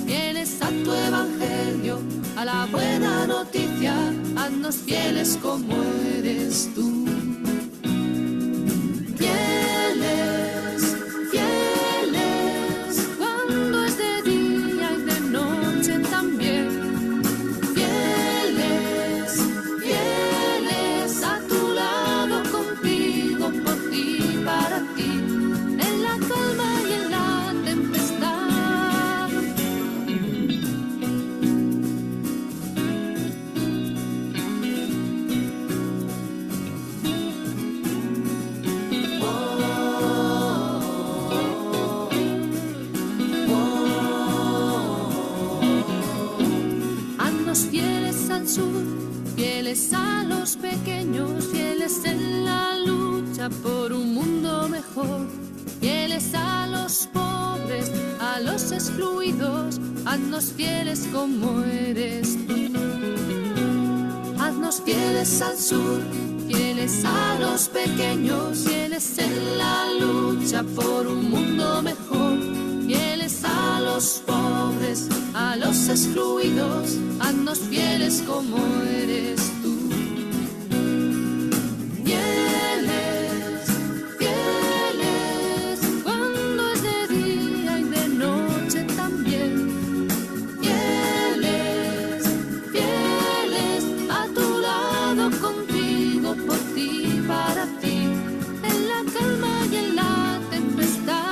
fieles a tu evangelio, a la buena noticia, haznos fieles como eres tú. Fieles, fieles, cuando es de día y de noche también. Fieles, fieles, a tu lado contigo, por ti, para ti, en la calma y en la tempestad. Haznos fieles al sur, fieles a los pequeños, fieles en la lucha por un mundo mejor, fieles a los pobres, a los excluidos, haznos fieles como eres tú. Haznos fieles al sur, fieles a los pequeños, fieles en la lucha por un mundo mejor, fieles a los pobres, a los excluidos, haznos fieles como eres tú. Fieles, fieles, cuando es de día y de noche también. Fieles, fieles, a tu lado contigo, por ti, para ti, en la calma y en la tempestad.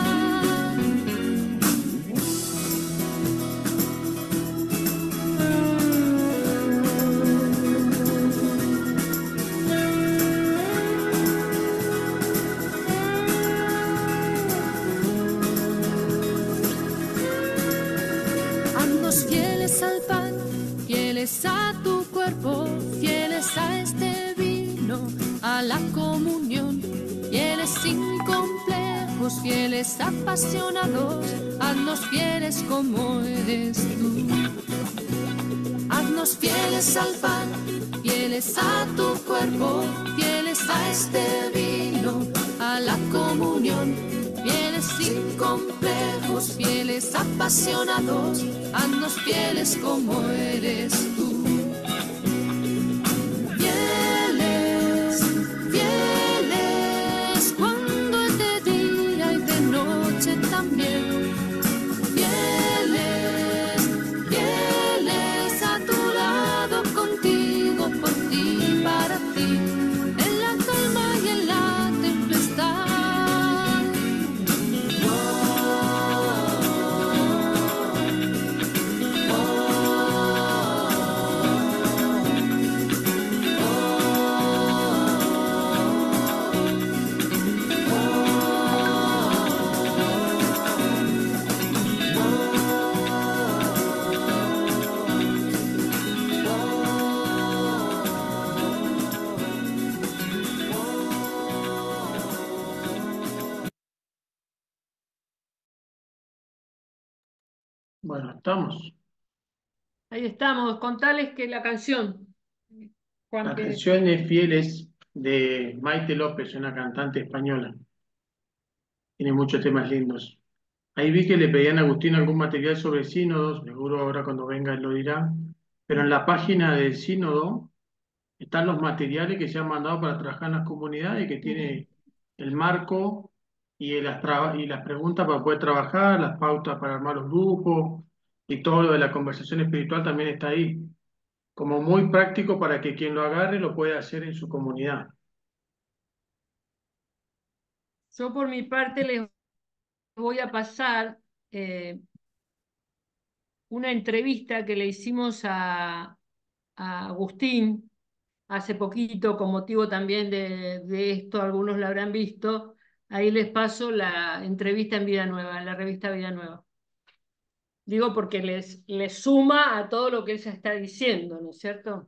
Haznos fieles al pan, fieles a tu cuerpo, fieles a este vino, a la comunión, fieles sin complejos, fieles apasionados, haznos fieles como eres tú. Haznos fieles al pan, fieles a tu cuerpo, fieles a este vino, a la comunión, fieles sin complejos, fieles apasionados, haznos fieles como eres tú. Fieles, fieles, cuando es de día y de noche también. Fieles, fieles, a tu lado contigo, por ti, para ti, en la calma y en la tempestad. Bueno, estamos. Ahí estamos, contales que la canción, Juan, La que canción es Fieles de Maite López, una cantante española. Tiene muchos temas lindos. Ahí vi que le pedían a Agustín algún material sobre sínodos, seguro ahora cuando venga él lo dirá, pero en la página del sínodo están los materiales que se han mandado para trabajar en las comunidades, que tiene el marco y las preguntas para poder trabajar, las pautas para armar los grupos y todo lo de la conversación espiritual también está ahí, como muy práctico para que quien lo agarre lo pueda hacer en su comunidad. yo por mi parte les voy a pasar una entrevista que le hicimos a Agustín hace poquito, con motivo también de esto, algunos la habrán visto. Ahí les paso la entrevista en Vida Nueva, en la revista Vida Nueva. Digo porque les suma a todo lo que él se está diciendo, ¿no es cierto?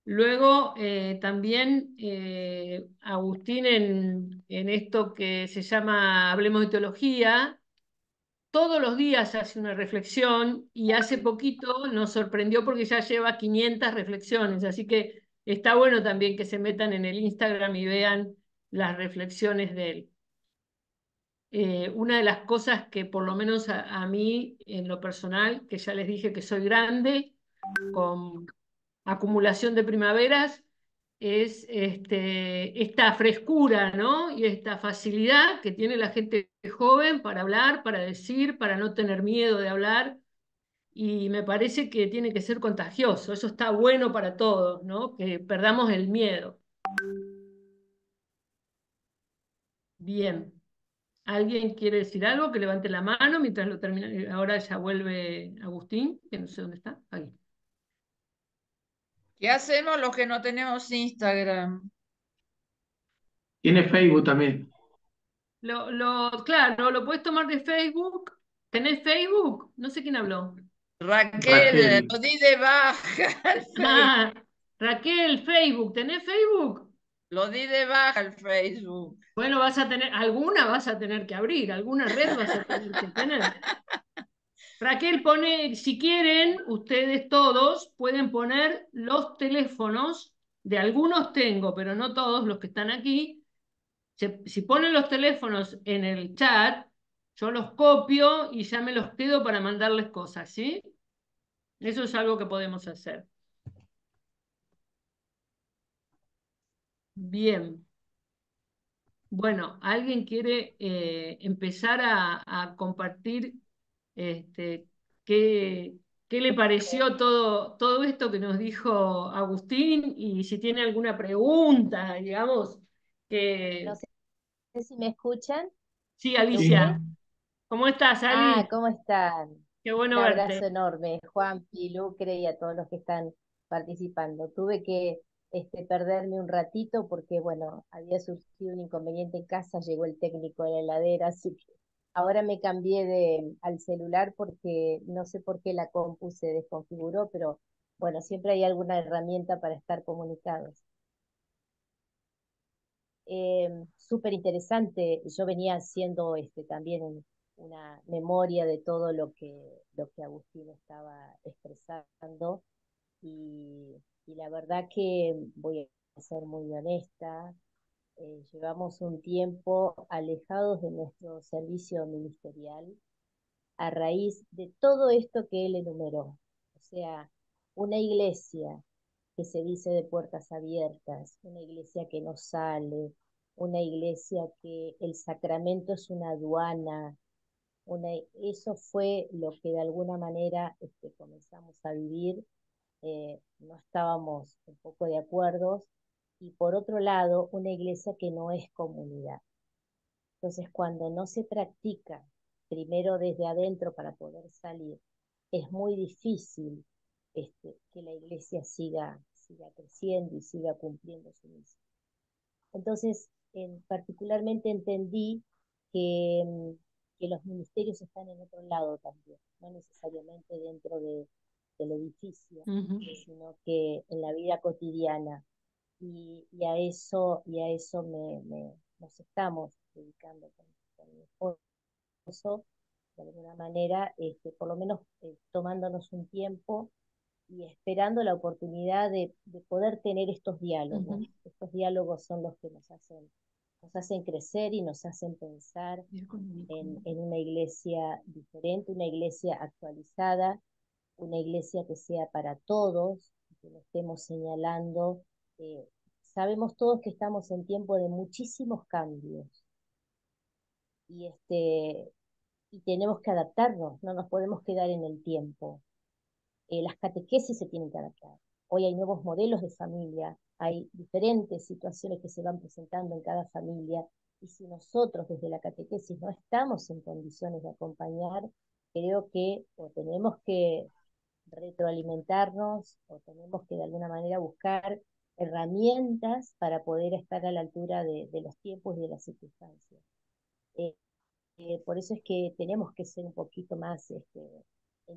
Luego también Agustín en esto que se llama Hablemos de Teología, todos los días hace una reflexión y hace poquito nos sorprendió porque ya lleva 500 reflexiones, así que está bueno también que se metan en el Instagram y vean las reflexiones de él. Una de las cosas que por lo menos a mí en lo personal, que ya les dije que soy grande, con acumulación de primaveras, es esta frescura, ¿no? Y esta facilidad que tiene la gente joven para hablar, para decir, para no tener miedo de hablar. Y me parece que tiene que ser contagioso. Eso está bueno para todos, ¿no? Que perdamos el miedo. Bien. ¿Alguien quiere decir algo? Que levante la mano mientras lo termina. Ahora ya vuelve Agustín, que no sé dónde está. Ahí. ¿Qué hacemos los que no tenemos Instagram? Tiene Facebook también. Claro, lo puedes tomar de Facebook. ¿Tenés Facebook? No sé quién habló. Raquel, Raquel. lo di de baja al Facebook. Ah, Raquel, Facebook. ¿Tenés Facebook? Lo di de baja al Facebook. Bueno, alguna vas a tener que abrir, alguna red vas a tener que tener. Raquel pone, si quieren, ustedes todos pueden poner los teléfonos, de algunos tengo, pero no todos los que están aquí. Si ponen los teléfonos en el chat, yo los copio y ya me los quedo para mandarles cosas, ¿sí? Eso es algo que podemos hacer. Bien. Bueno, ¿alguien quiere empezar a compartir este, qué, qué le pareció todo esto que nos dijo Agustín? Y si tiene alguna pregunta, digamos, No que... sé si me escuchan. Sí, Sí. Alicia, ¿cómo estás, Ah, Ali? ¿cómo están? Qué Un bueno abrazo verte. enorme, Juan, Lucre y a todos los que están participando. Tuve que perderme un ratito porque, bueno, había surgido un inconveniente en casa, llegó el técnico de la heladera, así que ahora me cambié al celular porque no sé por qué la compu se desconfiguró, pero bueno, siempre hay alguna herramienta para estar comunicados. Súper interesante. Yo venía haciendo también una memoria de todo lo que Agustín estaba expresando y la verdad que voy a ser muy honesta. Llevamos un tiempo alejados de nuestro servicio ministerial a raíz de todo esto que él enumeró. O sea, una iglesia que se dice de puertas abiertas, una iglesia que no sale, una iglesia que el sacramento es una aduana, eso fue lo que de alguna manera comenzamos a vivir, no estábamos un poco de acuerdo, y por otro lado, una iglesia que no es comunidad. Entonces, cuando no se practica primero desde adentro para poder salir, es muy difícil que la iglesia siga creciendo y siga cumpliendo su misión. Entonces, particularmente entendí que, que los ministerios están en otro lado también, no necesariamente dentro del edificio, sino que en la vida cotidiana. Y a eso nos estamos dedicando con mi esposo, de alguna manera, por lo menos tomándonos un tiempo y esperando la oportunidad de poder tener estos diálogos. Estos diálogos son los que nos hacen crecer y nos hacen pensar en una iglesia diferente, una iglesia actualizada, una iglesia que sea para todos, que no estemos señalando. Sabemos todos que estamos en tiempo de muchísimos cambios y, y tenemos que adaptarnos, no nos podemos quedar en el tiempo. Las catequesis se tienen que adaptar. Hoy hay nuevos modelos de familia, hay diferentes situaciones que se van presentando en cada familia, y si nosotros desde la catequesis no estamos en condiciones de acompañar, creo que o tenemos que retroalimentarnos o tenemos que de alguna manera buscar herramientas para poder estar a la altura de los tiempos y de las circunstancias. Eh, por eso es que tenemos que ser un poquito más,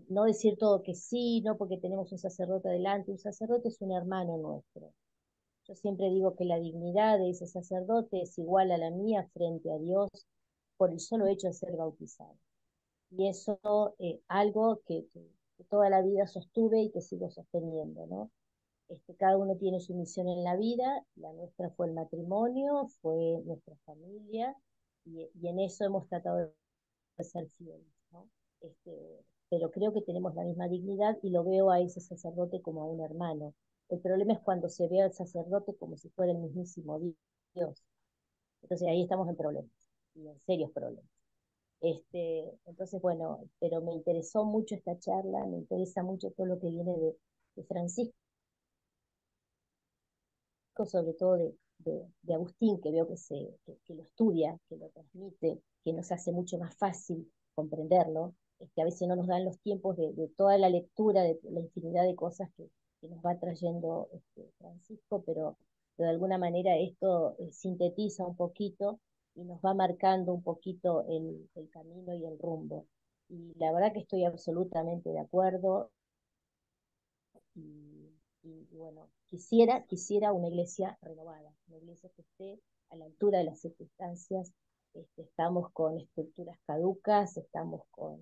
no decir todo que sí, no porque tenemos un sacerdote adelante, un sacerdote es un hermano nuestro. Yo siempre digo que la dignidad de ese sacerdote es igual a la mía frente a Dios por el solo hecho de ser bautizado. y eso algo que toda la vida sostuve y que sigo sosteniendo, ¿no? Cada uno tiene su misión en la vida, la nuestra fue el matrimonio, fue nuestra familia, y en eso hemos tratado de ser fieles, ¿no? Pero creo que tenemos la misma dignidad y lo veo a ese sacerdote como a un hermano. El problema es cuando se ve al sacerdote como si fuera el mismísimo Dios. Entonces ahí estamos en problemas, y en serios problemas. Entonces, bueno, pero me interesó mucho esta charla, me interesa mucho todo lo que viene de Francisco, sobre todo de Agustín, que veo que lo estudia, que lo transmite, que nos hace mucho más fácil comprenderlo. A veces no nos dan los tiempos de toda la lectura, de la infinidad de cosas que nos va trayendo Francisco, pero de alguna manera esto sintetiza un poquito y nos va marcando un poquito el camino y el rumbo. Y la verdad que estoy absolutamente de acuerdo y, y bueno, quisiera una iglesia renovada, una iglesia que esté a la altura de las circunstancias. Estamos con estructuras caducas, estamos con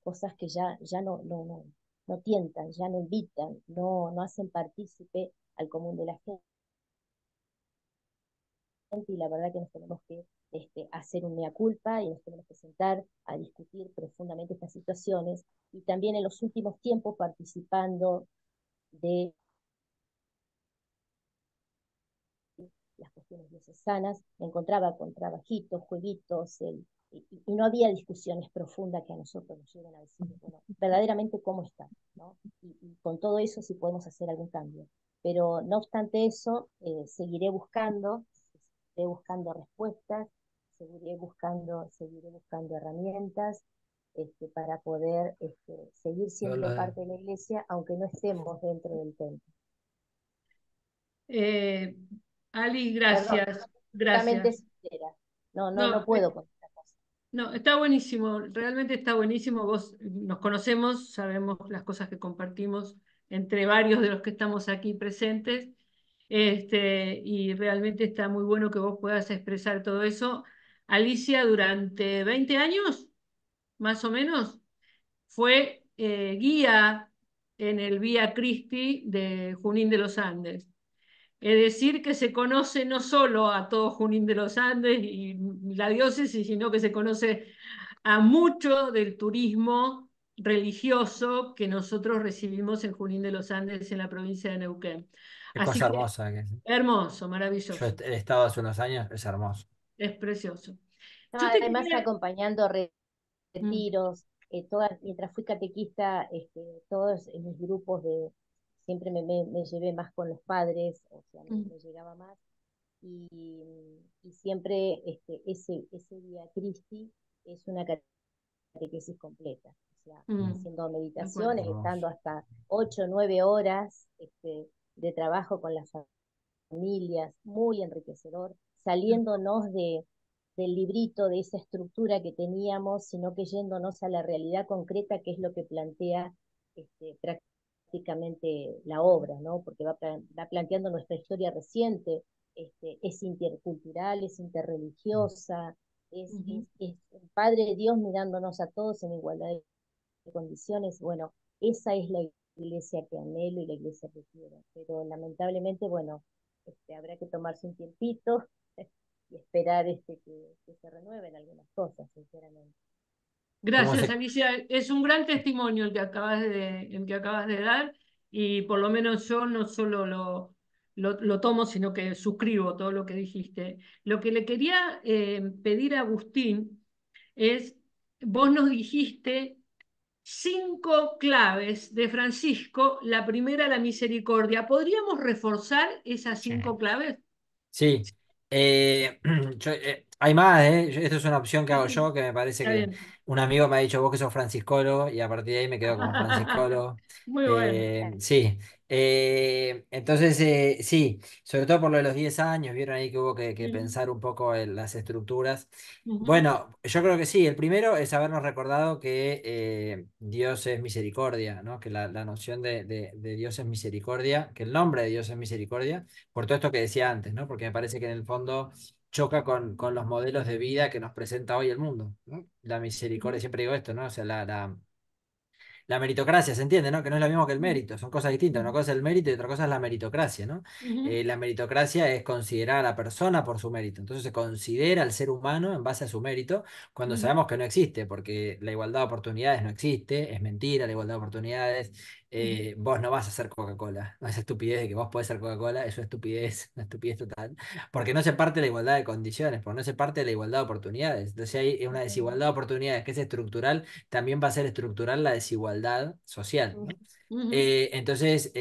cosas que ya no tientan, ya no invitan, no hacen partícipe al común de la gente, y la verdad que nos tenemos que hacer un mea culpa y nos tenemos que sentar a discutir profundamente estas situaciones, y también en los últimos tiempos participando de las cuestiones diocesanas, me encontraba con trabajitos, jueguitos, y no había discusiones profundas que a nosotros nos lleven a decir, bueno, verdaderamente cómo está, ¿no? Y con todo eso sí podemos hacer algún cambio. Pero no obstante eso, seguiré buscando respuestas, seguiré buscando herramientas para poder seguir siendo Lola, parte de la iglesia, aunque no estemos dentro del templo. Eh, Ali, Perdón, gracias, absolutamente gracias. sincera. No No, puedo con esta cosa. no, está buenísimo, realmente está buenísimo. Vos nos conocemos, sabemos las cosas que compartimos entre varios de los que estamos aquí presentes, y realmente está muy bueno que vos puedas expresar todo eso. Alicia, durante 20 años, más o menos, fue guía en el Vía Christi de Junín de los Andes. Es decir, que se conoce no solo a todo Junín de los Andes y la diócesis, sino que se conoce a mucho del turismo religioso que nosotros recibimos en Junín de los Andes, en la provincia de Neuquén. qué Así cosa que hermosa que es. hermoso, Yo maravilloso, he estado hace unos años, es hermoso. es precioso. No, Yo te además, quería... acompañando Mm, retiros, mientras fui catequista, todos en mis grupos siempre me llevé más con los padres, o sea, mm, me llegaba más, y, y siempre ese día Cristi es una catequesis completa, o sea, mm, haciendo de acuerdo. meditaciones, Hermoso. estando hasta 8 o 9 horas de trabajo con las familias, muy enriquecedor, saliéndonos del librito, de esa estructura que teníamos, sino que yéndonos a la realidad concreta, que es lo que plantea prácticamente la obra, ¿no? Porque va planteando nuestra historia reciente, es intercultural, es interreligiosa, Ujú. es el Padre Dios mirándonos a todos en igualdad de condiciones. Bueno, esa es la iglesia que anhelo y la iglesia que quiero, pero lamentablemente, bueno, habrá que tomarse un tiempito y esperar que se renueven algunas cosas, sinceramente. ¿Cómo Gracias, se, Alicia. Es un gran testimonio el que acabas de dar, y por lo menos yo no solo lo tomo, sino que suscribo todo lo que dijiste. Lo que le quería pedir a Agustín es, vos nos dijiste 5 claves de Francisco, la primera, la misericordia. ¿Podríamos reforzar esas Sí. 5 claves? Sí, hay más, ¿eh? Esto es una opción que hago Sí, yo, que me parece está que bien. un amigo me ha dicho, vos que sos franciscólogo, y a partir de ahí me quedo como franciscólogo. Muy bueno. Sí, entonces sí, sobre todo por lo de los 10 años, vieron ahí que hubo que Mm, pensar un poco en las estructuras. ujú, Bueno, yo creo que sí, el primero es habernos recordado que Dios es misericordia, ¿no? Que la noción de Dios es misericordia, que el nombre de Dios es misericordia por todo esto que decía antes, ¿no? Porque me parece que en el fondo choca con los modelos de vida que nos presenta hoy el mundo, ¿no? La misericordia, siempre digo esto, ¿no? O sea, la meritocracia, ¿se entiende, no? Que no es lo mismo que el mérito, son cosas distintas. Una cosa es el mérito y otra cosa es la meritocracia, ¿no? Ujú, La meritocracia es considerar a la persona por su mérito. Entonces se considera al ser humano en base a su mérito cuando ujú, sabemos que no existe, porque la igualdad de oportunidades no existe, es mentira la igualdad de oportunidades. ujú, Vos no vas a ser Coca-Cola, no es estupidez de que vos podés ser Coca-Cola, eso es estupidez, una estupidez total, porque no se parte de la igualdad de condiciones, porque no se parte de la igualdad de oportunidades. Entonces hay una desigualdad de oportunidades que es estructural, también va a ser estructural la desigualdad social, ¿no? ujú, Entonces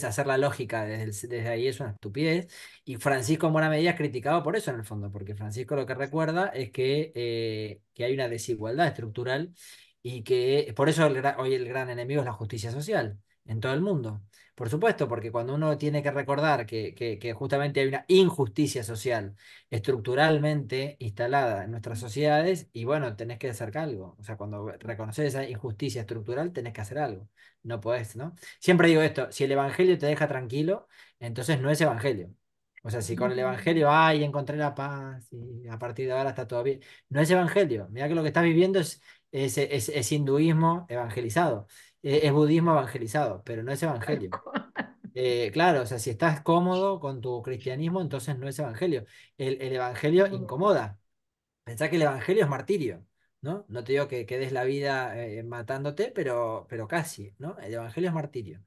hacer la lógica desde ahí es una estupidez. Y Francisco en buena medida es criticado por eso en el fondo, porque Francisco lo que recuerda es que hay una desigualdad estructural y que por eso hoy el gran enemigo es la justicia social en todo el mundo. Por supuesto, porque cuando uno tiene que recordar que justamente hay una injusticia social estructuralmente instalada en nuestras sociedades, y bueno, tenés que hacer algo. O sea, cuando reconoces esa injusticia estructural, tenés que hacer algo. No podés, ¿no? Siempre digo esto, si el evangelio te deja tranquilo, entonces no es evangelio. O sea, si con el evangelio, ay, encontré la paz y a partir de ahora está todo bien, no es evangelio. Mira que lo que estás viviendo es hinduismo evangelizado, es budismo evangelizado, pero no es tal evangelio. cual. Claro, o sea, si estás cómodo con tu cristianismo, entonces no es evangelio. El evangelio incomoda. Pensá que el evangelio es martirio, ¿no? No te digo que des la vida matándote, pero casi, ¿no? El evangelio es martirio.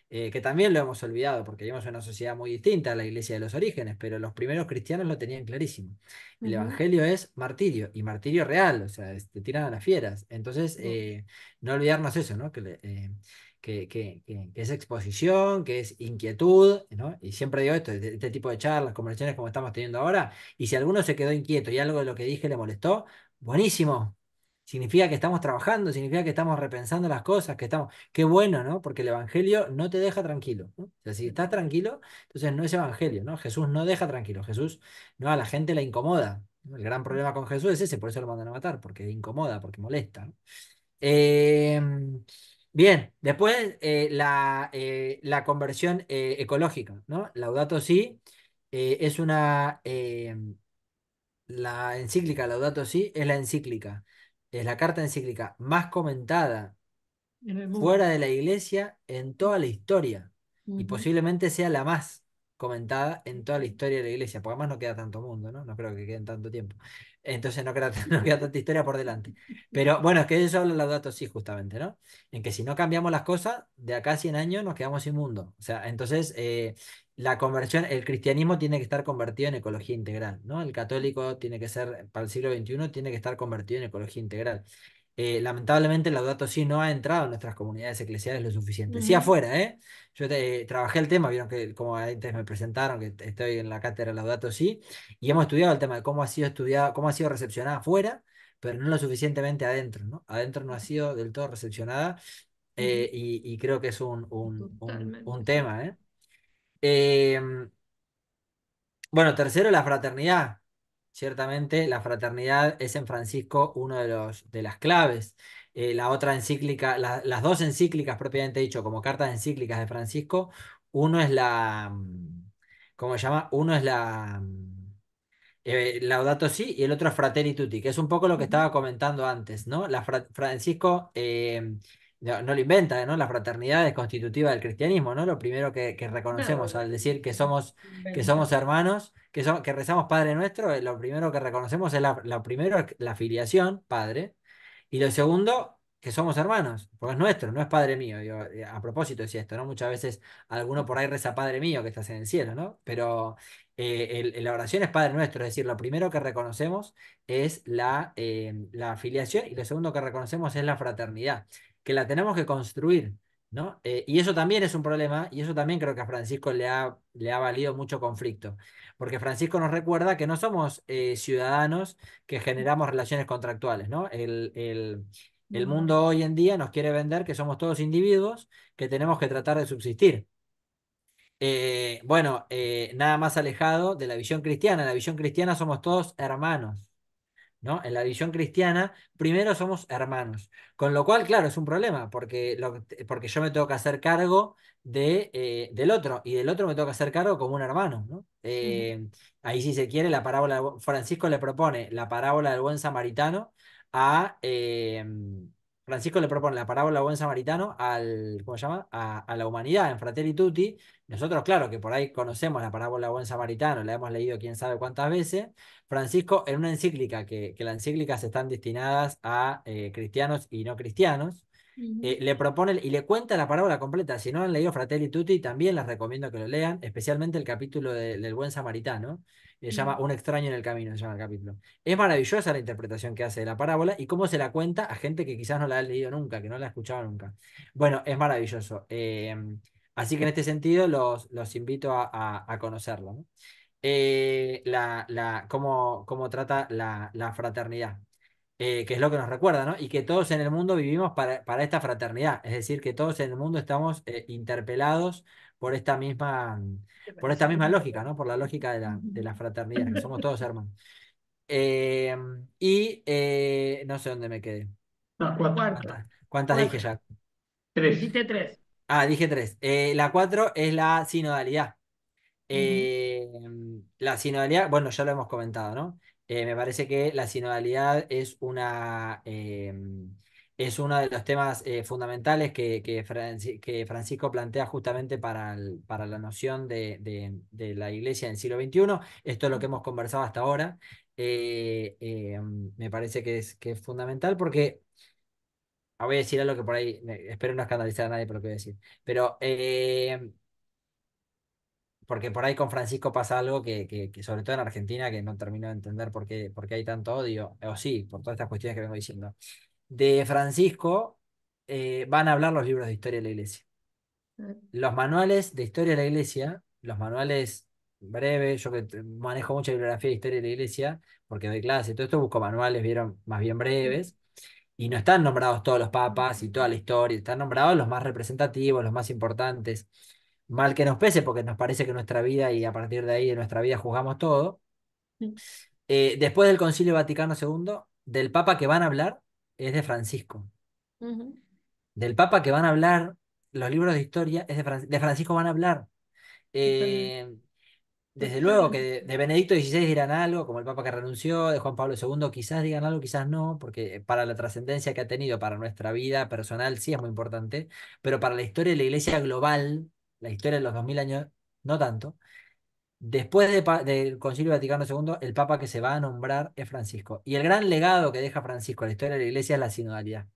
Que también lo hemos olvidado, porque vivimos en una sociedad muy distinta a la iglesia de los orígenes, pero los primeros cristianos lo tenían clarísimo. El Ujú, evangelio es martirio, y martirio real, o sea, te tiran a las fieras. Entonces, no olvidarnos eso, ¿no? Que es exposición, que es inquietud, ¿no? Y siempre digo esto, este tipo de charlas, conversaciones como estamos teniendo ahora, y si alguno se quedó inquieto y algo de lo que dije le molestó, buenísimo. Significa que estamos trabajando, significa que estamos repensando las cosas, que estamos... Qué bueno, ¿no? Porque el Evangelio no te deja tranquilo, ¿no? O sea, si estás tranquilo, entonces no es Evangelio, ¿no? Jesús no deja tranquilo, Jesús, no, a la gente la incomoda, ¿no? El gran problema con Jesús es ese, por eso lo mandan a matar, porque incomoda, porque molesta, ¿no? Eh, Bien, después la conversión ecológica, ¿no? Laudato Si es la encíclica Laudato Si es la encíclica, es la carta encíclica más comentada en el mundo. fuera de la iglesia en toda la historia y Ujú, posiblemente sea la más comentada en toda la historia de la iglesia, porque además no queda tanto mundo, ¿no? No creo que quede tanto tiempo. Entonces no queda, no queda tanta historia por delante. Pero bueno, es que eso habla Laudato Si justamente, ¿no? En que si no cambiamos las cosas, de acá a 100 años nos quedamos sin mundo. O sea, entonces la conversión, el cristianismo tiene que estar convertido en ecología integral, ¿no? El católico tiene que ser, para el siglo XXI, tiene que estar convertido en ecología integral. Lamentablemente el Laudato Si no ha entrado en nuestras comunidades eclesiales lo suficiente. Sí ujú, afuera, ¿eh? Trabajé el tema, vieron que como antes me presentaron, que estoy en la cátedra Laudato Si, y hemos estudiado el tema de cómo ha sido estudiado, cómo ha sido recepcionada afuera, pero no lo suficientemente adentro, ¿no? Adentro no ha sido del todo recepcionada, ujú. y creo que es un Totalmente, sí. tema, ¿eh? Em, bueno, tercero, la fraternidad. Ciertamente, la fraternidad es en Francisco uno de las claves. La otra encíclica, las dos encíclicas propiamente dicho, como cartas encíclicas de Francisco, uno es ¿cómo se llama? Uno es Laudato Si y el otro es Fratelli Tutti, que es un poco lo que Ujú. estaba comentando antes, ¿no? Francisco no lo inventa, ¿no? La fraternidad es constitutiva del cristianismo, ¿no? Lo primero que No, reconocemos al decir que inventa. somos hermanos, que rezamos Padre Nuestro, lo primero que reconocemos es lo primero es la filiación, Padre, y lo segundo, que somos hermanos, porque es nuestro, no es Padre mío. Digo, a propósito decía esto, ¿no? Muchas veces alguno por ahí reza Padre mío que estás en el cielo, ¿no? Pero la oración es Padre Nuestro, es decir, lo primero que reconocemos es la afiliación y lo segundo que reconocemos es la fraternidad, que la tenemos que construir, ¿no? Y eso también es un problema y eso también creo que a Francisco le ha valido mucho conflicto, porque Francisco nos recuerda que no somos ciudadanos que generamos relaciones contractuales, ¿no? El No, mundo hoy en día nos quiere vender que somos todos individuos que tenemos que tratar de subsistir. Nada más alejado de la visión cristiana. En la visión cristiana somos todos hermanos, ¿no? En la visión cristiana, primero somos hermanos. Con lo cual, claro, es un problema, porque, porque yo me tengo que hacer cargo del otro, y del otro me tengo que hacer cargo como un hermano, ¿no? Ahí, si se quiere, la parábola, Francisco le propone la parábola del buen samaritano a... Francisco le propone la parábola del buen samaritano ¿cómo se llama? A la humanidad en Fratelli Tutti. Nosotros, claro, que por ahí conocemos la parábola del buen samaritano, la hemos leído quién sabe cuántas veces. Francisco, en una encíclica, que las encíclicas están destinadas a cristianos y no cristianos, Ujú. le propone y le cuenta la parábola completa. Si no han leído Fratelli Tutti, también les recomiendo que lo lean, especialmente el capítulo del buen samaritano. Se llama Un extraño en el camino, se llama el capítulo. Es maravillosa la interpretación que hace de la parábola y cómo se la cuenta a gente que quizás no la ha leído nunca, que no la ha escuchado nunca. Bueno, es maravilloso. Así que en este sentido los invito a conocerlo, ¿no? Cómo trata la fraternidad, que es lo que nos recuerda, ¿no? Y que todos en el mundo vivimos para esta fraternidad, es decir, que todos en el mundo estamos interpelados por esta misma, ¿Te por esta parece? misma lógica, ¿no? Por la lógica de la fraternidad, que somos todos hermanos. Eh, no sé dónde me quedé. No, cuatro. Cuarto. ¿Cuántas dije Cuatro. ya? Tres. Dijiste tres. Ah, dije tres. La cuatro es la sinodalidad. Ujú. Eh, la sinodalidad, bueno, ya lo hemos comentado, ¿no? Me parece que la sinodalidad es uno de los temas fundamentales que Francisco plantea justamente para la noción de la iglesia en el siglo XXI. Esto es lo que hemos conversado hasta ahora. Me parece que es fundamental porque, voy a decir algo que por ahí, espero no escandalizar a nadie por lo que voy a decir, pero porque por ahí con Francisco pasa algo que sobre todo en Argentina, que no termino de entender por qué hay tanto odio, o sí, por todas estas cuestiones que vengo diciendo. De Francisco van a hablar los libros de historia de la iglesia. Los manuales de historia de la iglesia, los manuales breves, yo que manejo mucha bibliografía de historia de la iglesia, porque doy clase y todo esto, busco manuales, vieron, más bien breves, y no están nombrados todos los papas y toda la historia, están nombrados los más representativos, los más importantes. Mal que nos pese, porque nos parece que nuestra vida y a partir de ahí de nuestra vida juzgamos todo. Después del Concilio Vaticano II, del Papa que van a hablar es de Francisco. Ujú. Del Papa que van a hablar, los libros de historia es de Francisco van a hablar. Está bien. Eh, Desde Está luego que bien. de Benedicto XVI dirán algo, como el Papa que renunció, de Juan Pablo II quizás digan algo, quizás no, porque para la trascendencia que ha tenido para nuestra vida personal sí es muy importante, pero para la historia de la Iglesia global, la historia de los 2000 años, no tanto. Después del Concilio Vaticano II, el Papa que se va a nombrar es Francisco. Y el gran legado que deja Francisco a la historia de la Iglesia es la sinodalidad.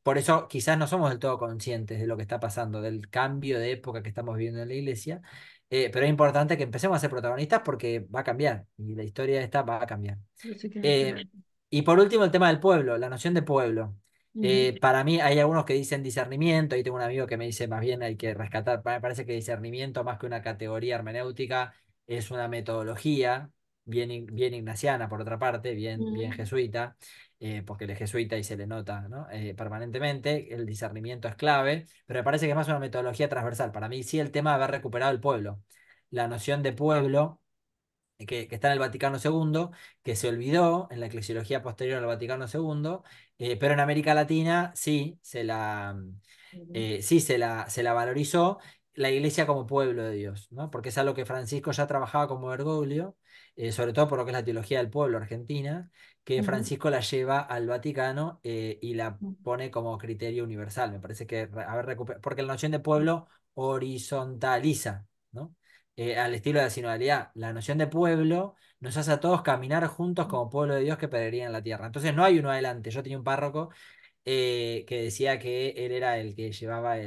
Por eso quizás no somos del todo conscientes de lo que está pasando, del cambio de época que estamos viviendo en la iglesia, pero es importante que empecemos a ser protagonistas porque va a cambiar y la historia esta va a cambiar. Yo sé que Eh, y por último, el tema del pueblo, la noción de pueblo. Ujú. Para mí hay algunos que dicen discernimiento, y tengo un amigo que me dice más bien hay que rescatar, me parece que discernimiento más que una categoría hermenéutica es una metodología, bien ignaciana por otra parte, bien Ujú. jesuita, porque él es jesuita y se le nota, ¿no? Permanentemente, el discernimiento es clave, pero me parece que es más una metodología transversal. Para mí sí el tema de haber recuperado el pueblo, la noción de pueblo que está en el Vaticano II, que se olvidó en la eclesiología posterior al Vaticano II, pero en América Latina Ujú. sí se la valorizó la iglesia como pueblo de Dios, ¿no? Porque es algo que Francisco ya trabajaba como Bergoglio, sobre todo por lo que es la teología del pueblo argentina, que Ujú. Francisco la lleva al Vaticano y la pone como criterio universal. Me parece que porque la noción de pueblo horizontaliza, ¿no? Al estilo de la sinodalidad. La noción de pueblo nos hace a todos caminar juntos como pueblo de Dios que peregrina en la tierra. Entonces no hay uno adelante. Yo tenía un párroco que decía que él era el que llevaba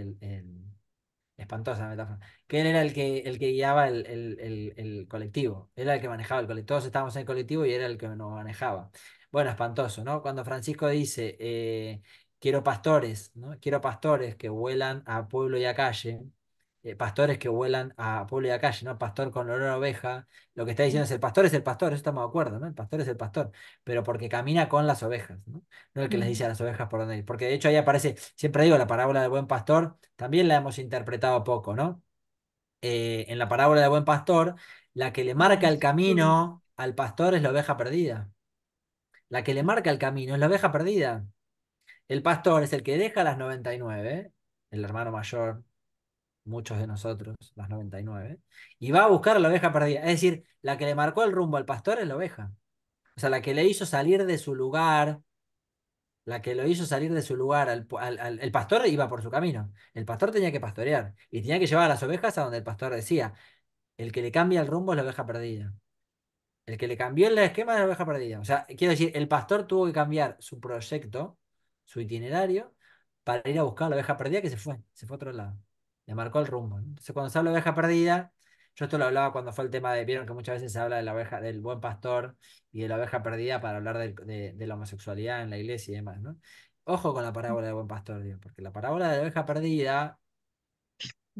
espantosa metáfora, que él era el que guiaba el colectivo, él era el que manejaba el colectivo, todos estábamos en el colectivo y era el que nos manejaba. Bueno, espantoso, ¿no? Cuando Francisco dice, quiero pastores, ¿no? Quiero pastores que vuelan a pueblo y a calle, pastores que vuelan a pueblo y a calle, ¿no? Pastor con olor a oveja, lo que está diciendo es el pastor, eso estamos de acuerdo, ¿no? El pastor es el pastor, pero porque camina con las ovejas, ¿no? No el que les Ujú. dice a las ovejas por dónde ir. Porque de hecho ahí aparece, siempre digo, la parábola del buen pastor, también la hemos interpretado poco, ¿no? En la parábola del buen pastor, la que le marca el camino al pastor es la oveja perdida. La que le marca el camino es la oveja perdida. El pastor es el que deja las 99, el hermano mayor, muchos de nosotros, las 99, y va a buscar a la oveja perdida. Es decir, la que le marcó el rumbo al pastor es la oveja. O sea, la que le hizo salir de su lugar, la que lo hizo salir de su lugar, el pastor iba por su camino. El pastor tenía que pastorear y tenía que llevar a las ovejas a donde el pastor decía. El que le cambia el rumbo es la oveja perdida. El que le cambió el esquema es la oveja perdida. O sea, quiero decir, el pastor tuvo que cambiar su proyecto, su itinerario, para ir a buscar a la oveja perdida que se fue a otro lado. Le marcó el rumbo, ¿no? Entonces, cuando se habla de oveja perdida, yo esto lo hablaba cuando fue el tema de, vieron que muchas veces se habla de la oveja, del buen pastor y de la oveja perdida para hablar de la homosexualidad en la iglesia y demás, ¿no? Ojo con la parábola del buen pastor, digo, porque la parábola de la oveja perdida,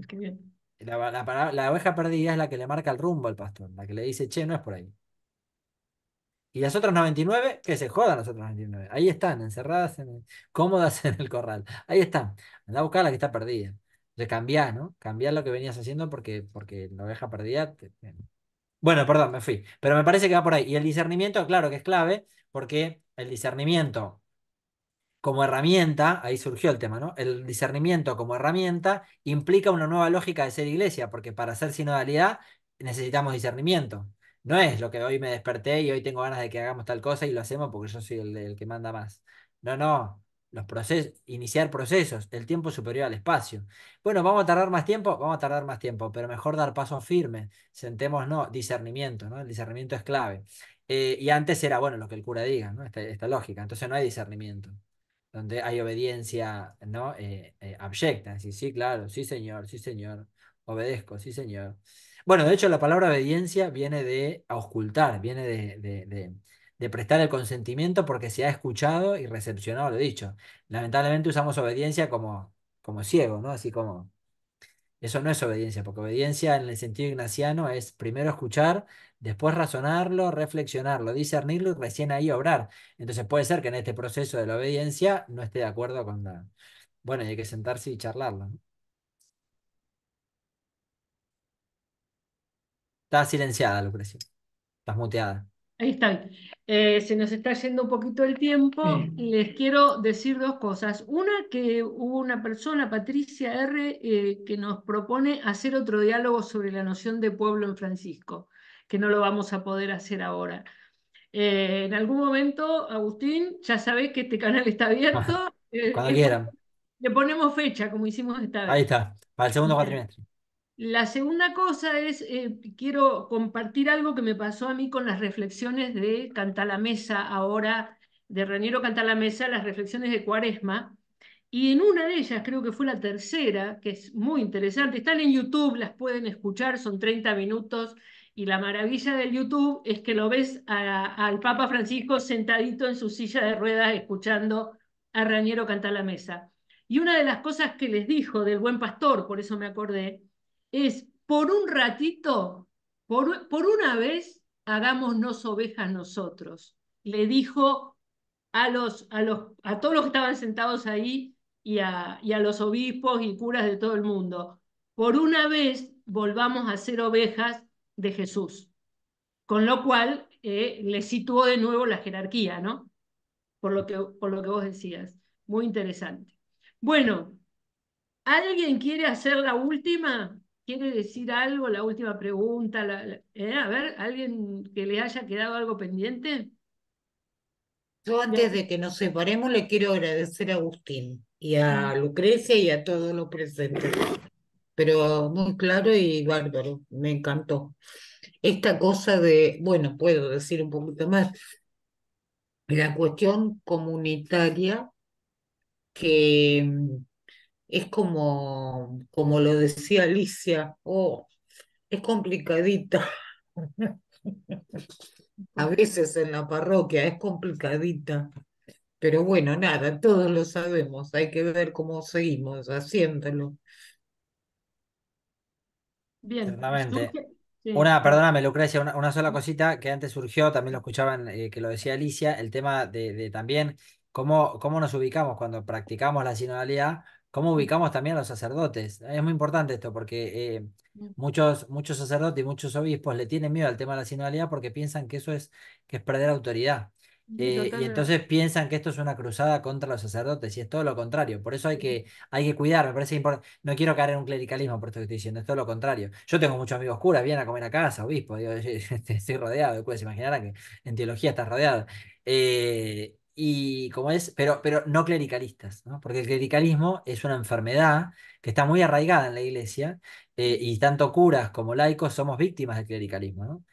Qué bien. la oveja perdida es la que le marca el rumbo al pastor, la que le dice, che, no es por ahí. Y las otras 99, que se jodan las otras 99. Ahí están, encerradas, cómodas en el corral. Ahí están. Anda a buscar la que está perdida. Entonces cambiá, ¿no? Cambiá lo que venías haciendo porque la oveja perdida. Bueno, perdón, me fui. Pero me parece que va por ahí. Y el discernimiento, claro que es clave, porque el discernimiento como herramienta, ahí surgió el tema, ¿no? El discernimiento como herramienta implica una nueva lógica de ser iglesia, porque para ser sinodalidad necesitamos discernimiento. No es lo que hoy me desperté y hoy tengo ganas de que hagamos tal cosa y lo hacemos porque yo soy el que manda más. No, no. Los procesos, iniciar procesos, el tiempo superior al espacio. Bueno, ¿vamos a tardar más tiempo? Vamos a tardar más tiempo, pero mejor dar pasos firmes. Sentémonos, discernimiento, ¿no? El discernimiento es clave. Y antes era, bueno, lo que el cura diga, ¿no? Esta lógica. Entonces no hay discernimiento donde hay obediencia, ¿no? Abyecta, sí, sí, claro, sí, señor, obedezco, sí, señor. Bueno, de hecho, la palabra obediencia viene de auscultar, viene de prestar el consentimiento porque se ha escuchado y recepcionado lo dicho. Lamentablemente usamos obediencia como ciego, ¿no? Así como eso no es obediencia, porque obediencia en el sentido ignaciano es primero escuchar, después razonarlo, reflexionarlo, discernirlo y recién ahí obrar. Entonces puede ser que en este proceso de la obediencia no esté de acuerdo con la... Bueno, y hay que sentarse y charlarlo, ¿no? Estás silenciada, Lucrecia. Estás muteada. Ahí están. Se nos está yendo un poquito el tiempo. Les quiero decir dos cosas. Una, que hubo una persona, Patricia R., que nos propone hacer otro diálogo sobre la noción de pueblo en Francisco, que no lo vamos a poder hacer ahora. En algún momento, Agustín, ya sabés que este canal está abierto. Cuando quieran. Le ponemos fecha, como hicimos esta Ahí vez. está, para el segundo Bien. cuatrimestre. La segunda cosa es, quiero compartir algo que me pasó a mí con las reflexiones de Cantalamesa ahora, de Raniero Cantalamesa, las reflexiones de Cuaresma, y en una de ellas, creo que fue la tercera, que es muy interesante, están en YouTube, las pueden escuchar, son 30 minutos, y la maravilla del YouTube es que lo ves al Papa Francisco sentadito en su silla de ruedas escuchando a Raniero Cantalamesa. Y una de las cosas que les dijo del Buen Pastor, por eso me acordé, es por un ratito, por una vez, hagámonos ovejas nosotros. Le dijo a todos los que estaban sentados ahí y a los obispos y curas de todo el mundo, por una vez volvamos a ser ovejas de Jesús. Con lo cual le situó de nuevo la jerarquía, ¿no? Por lo que vos decías. Muy interesante. Bueno, ¿alguien quiere hacer la última? ¿Quiere decir algo? La última pregunta. A ver, ¿alguien que le haya quedado algo pendiente? Yo antes de que nos separemos le quiero agradecer a Agustín y a Lucrecia y a todos los presentes. Pero muy claro y bárbaro, me encantó. Esta cosa de, bueno, puedo decir un poquito más, la cuestión comunitaria que es como lo decía Alicia, oh, es complicadita. A veces en la parroquia es complicadita, pero bueno, nada, todos lo sabemos, hay que ver cómo seguimos haciéndolo. Bien, Exactamente. surge. Sí, perdón. Perdóname, Lucrecia, una sola cosita que antes surgió, también lo escuchaban, que lo decía Alicia, el tema de también cómo nos ubicamos cuando practicamos la sinodalidad, cómo ubicamos también a los sacerdotes. Es muy importante esto porque muchos sacerdotes y muchos obispos le tienen miedo al tema de la sinodalidad porque piensan que eso que es perder autoridad. Sí, Y totalmente. entonces piensan que esto es una cruzada contra los sacerdotes y es todo lo contrario. Por eso hay que cuidar, me parece importante. No quiero caer en un clericalismo por esto que estoy diciendo, es todo lo contrario. Yo tengo muchos amigos curas, vienen a comer a casa, obispo, digo, estoy rodeado de curas, se imaginarán que en teología estás rodeado. Y como es, pero no clericalistas, ¿no? Porque el clericalismo es una enfermedad que está muy arraigada en la iglesia, y tanto curas como laicos somos víctimas del clericalismo, ¿no?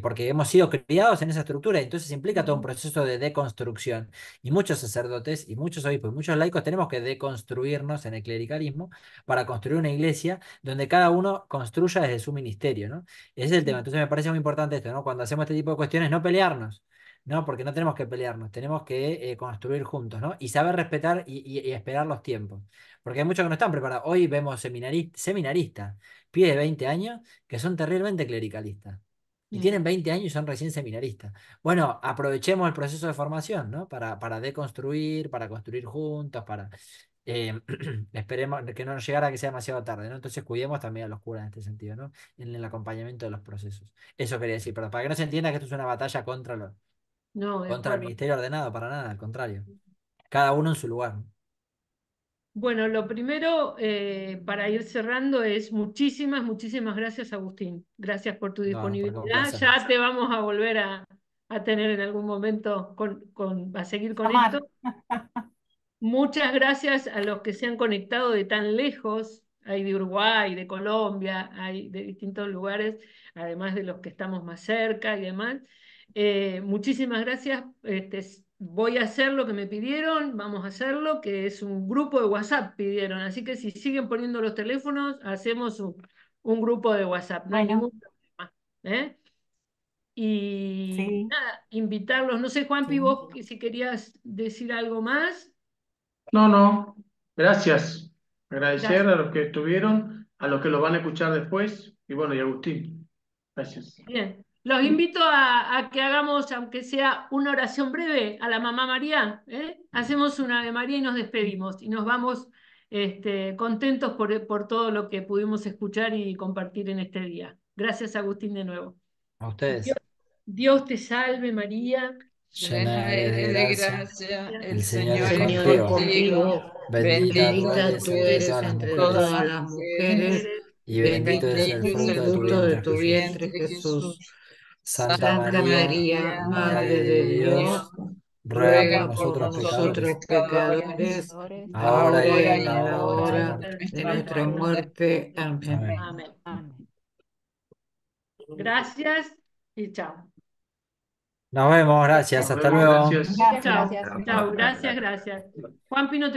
Porque hemos sido criados en esa estructura, y entonces implica todo un proceso de deconstrucción. Y muchos sacerdotes y muchos obispos y muchos laicos tenemos que deconstruirnos en el clericalismo para construir una iglesia donde cada uno construya desde su ministerio, ¿no? Ese es el tema. Entonces me parece muy importante esto, ¿no? Cuando hacemos este tipo de cuestiones, no pelearnos. No, porque no tenemos que pelearnos, tenemos que construir juntos, ¿no? Y saber respetar y esperar los tiempos. Porque hay muchos que no están preparados. Hoy vemos seminaristas, pibes de 20 años, que son terriblemente clericalistas. Y tienen 20 años y son recién seminaristas. Bueno, aprovechemos el proceso de formación, ¿no? Para deconstruir, para construir juntos, eh, esperemos que no nos llegara a que sea demasiado tarde, ¿no? Entonces cuidemos también a los curas en este sentido, ¿no? En el acompañamiento de los procesos. Eso quería decir, pero para que no se entienda que esto es una batalla No, de contra el acuerdo. ministerio ordenado, para nada, al contrario. Cada uno en su lugar, ¿no? Bueno, lo primero para ir cerrando es muchísimas gracias, Agustín. Gracias por tu No, porque un disponibilidad. placer. Ya te vamos a volver a tener en algún momento a seguir con Amar. esto. Muchas gracias a los que se han conectado de tan lejos. Hay de Uruguay, de Colombia, hay de distintos lugares, además de los que estamos más cerca y demás. Muchísimas gracias. Voy a hacer lo que me pidieron, vamos a hacerlo, que es un grupo de WhatsApp pidieron. Así que si siguen poniendo los teléfonos, hacemos un grupo de WhatsApp. No hay Bueno, ningún problema. ¿Eh? Y sí, nada, invitarlos. No sé, Juanpi, sí. vos si querías decir algo más. No, no, gracias. Agradecer Gracias. a los que estuvieron, a los que lo van a escuchar después, y bueno, y Agustín, gracias. Bien. Los invito a que hagamos, aunque sea una oración breve, a la mamá María. ¿Eh? Hacemos una de María y nos despedimos. Y nos vamos contentos por todo lo que pudimos escuchar y compartir en este día. Gracias, Agustín, de nuevo. A Dios, ustedes. Dios te salve, María. Llena eres de Llena eres de gracia, gracia, el el Señor Señor es es Señor es contigo. contigo. contigo, Bendita tú Bendita bendita tú eres tú entre eres eres todas las entre entre todas mujeres, todas las las mujeres, mujeres, y y bendito es el bendito bendito es es el el fruto de tu fruto fruto de de vientre, tu tu Jesús. vientre, vientre, Jesús. Jesús. Santa Santa Santa María, María, María, Madre Madre Madre de de de Dios, Dios, Dios, ruega por ruega ruega por por nosotros nosotros nosotros pecadores, pecadores, pecadores, ahora ahora y y ahora en y la en en la la hora de nuestra hora hora de muerte. de nuestra nuestra muerte. muerte. Amén. Amén. Amén. Amén. Gracias y chao. Nos vemos, gracias, Nos hasta vemos, luego. gracias. Gracias, Chao, gracias. chao. Gracias, gracias. Juanpi, no te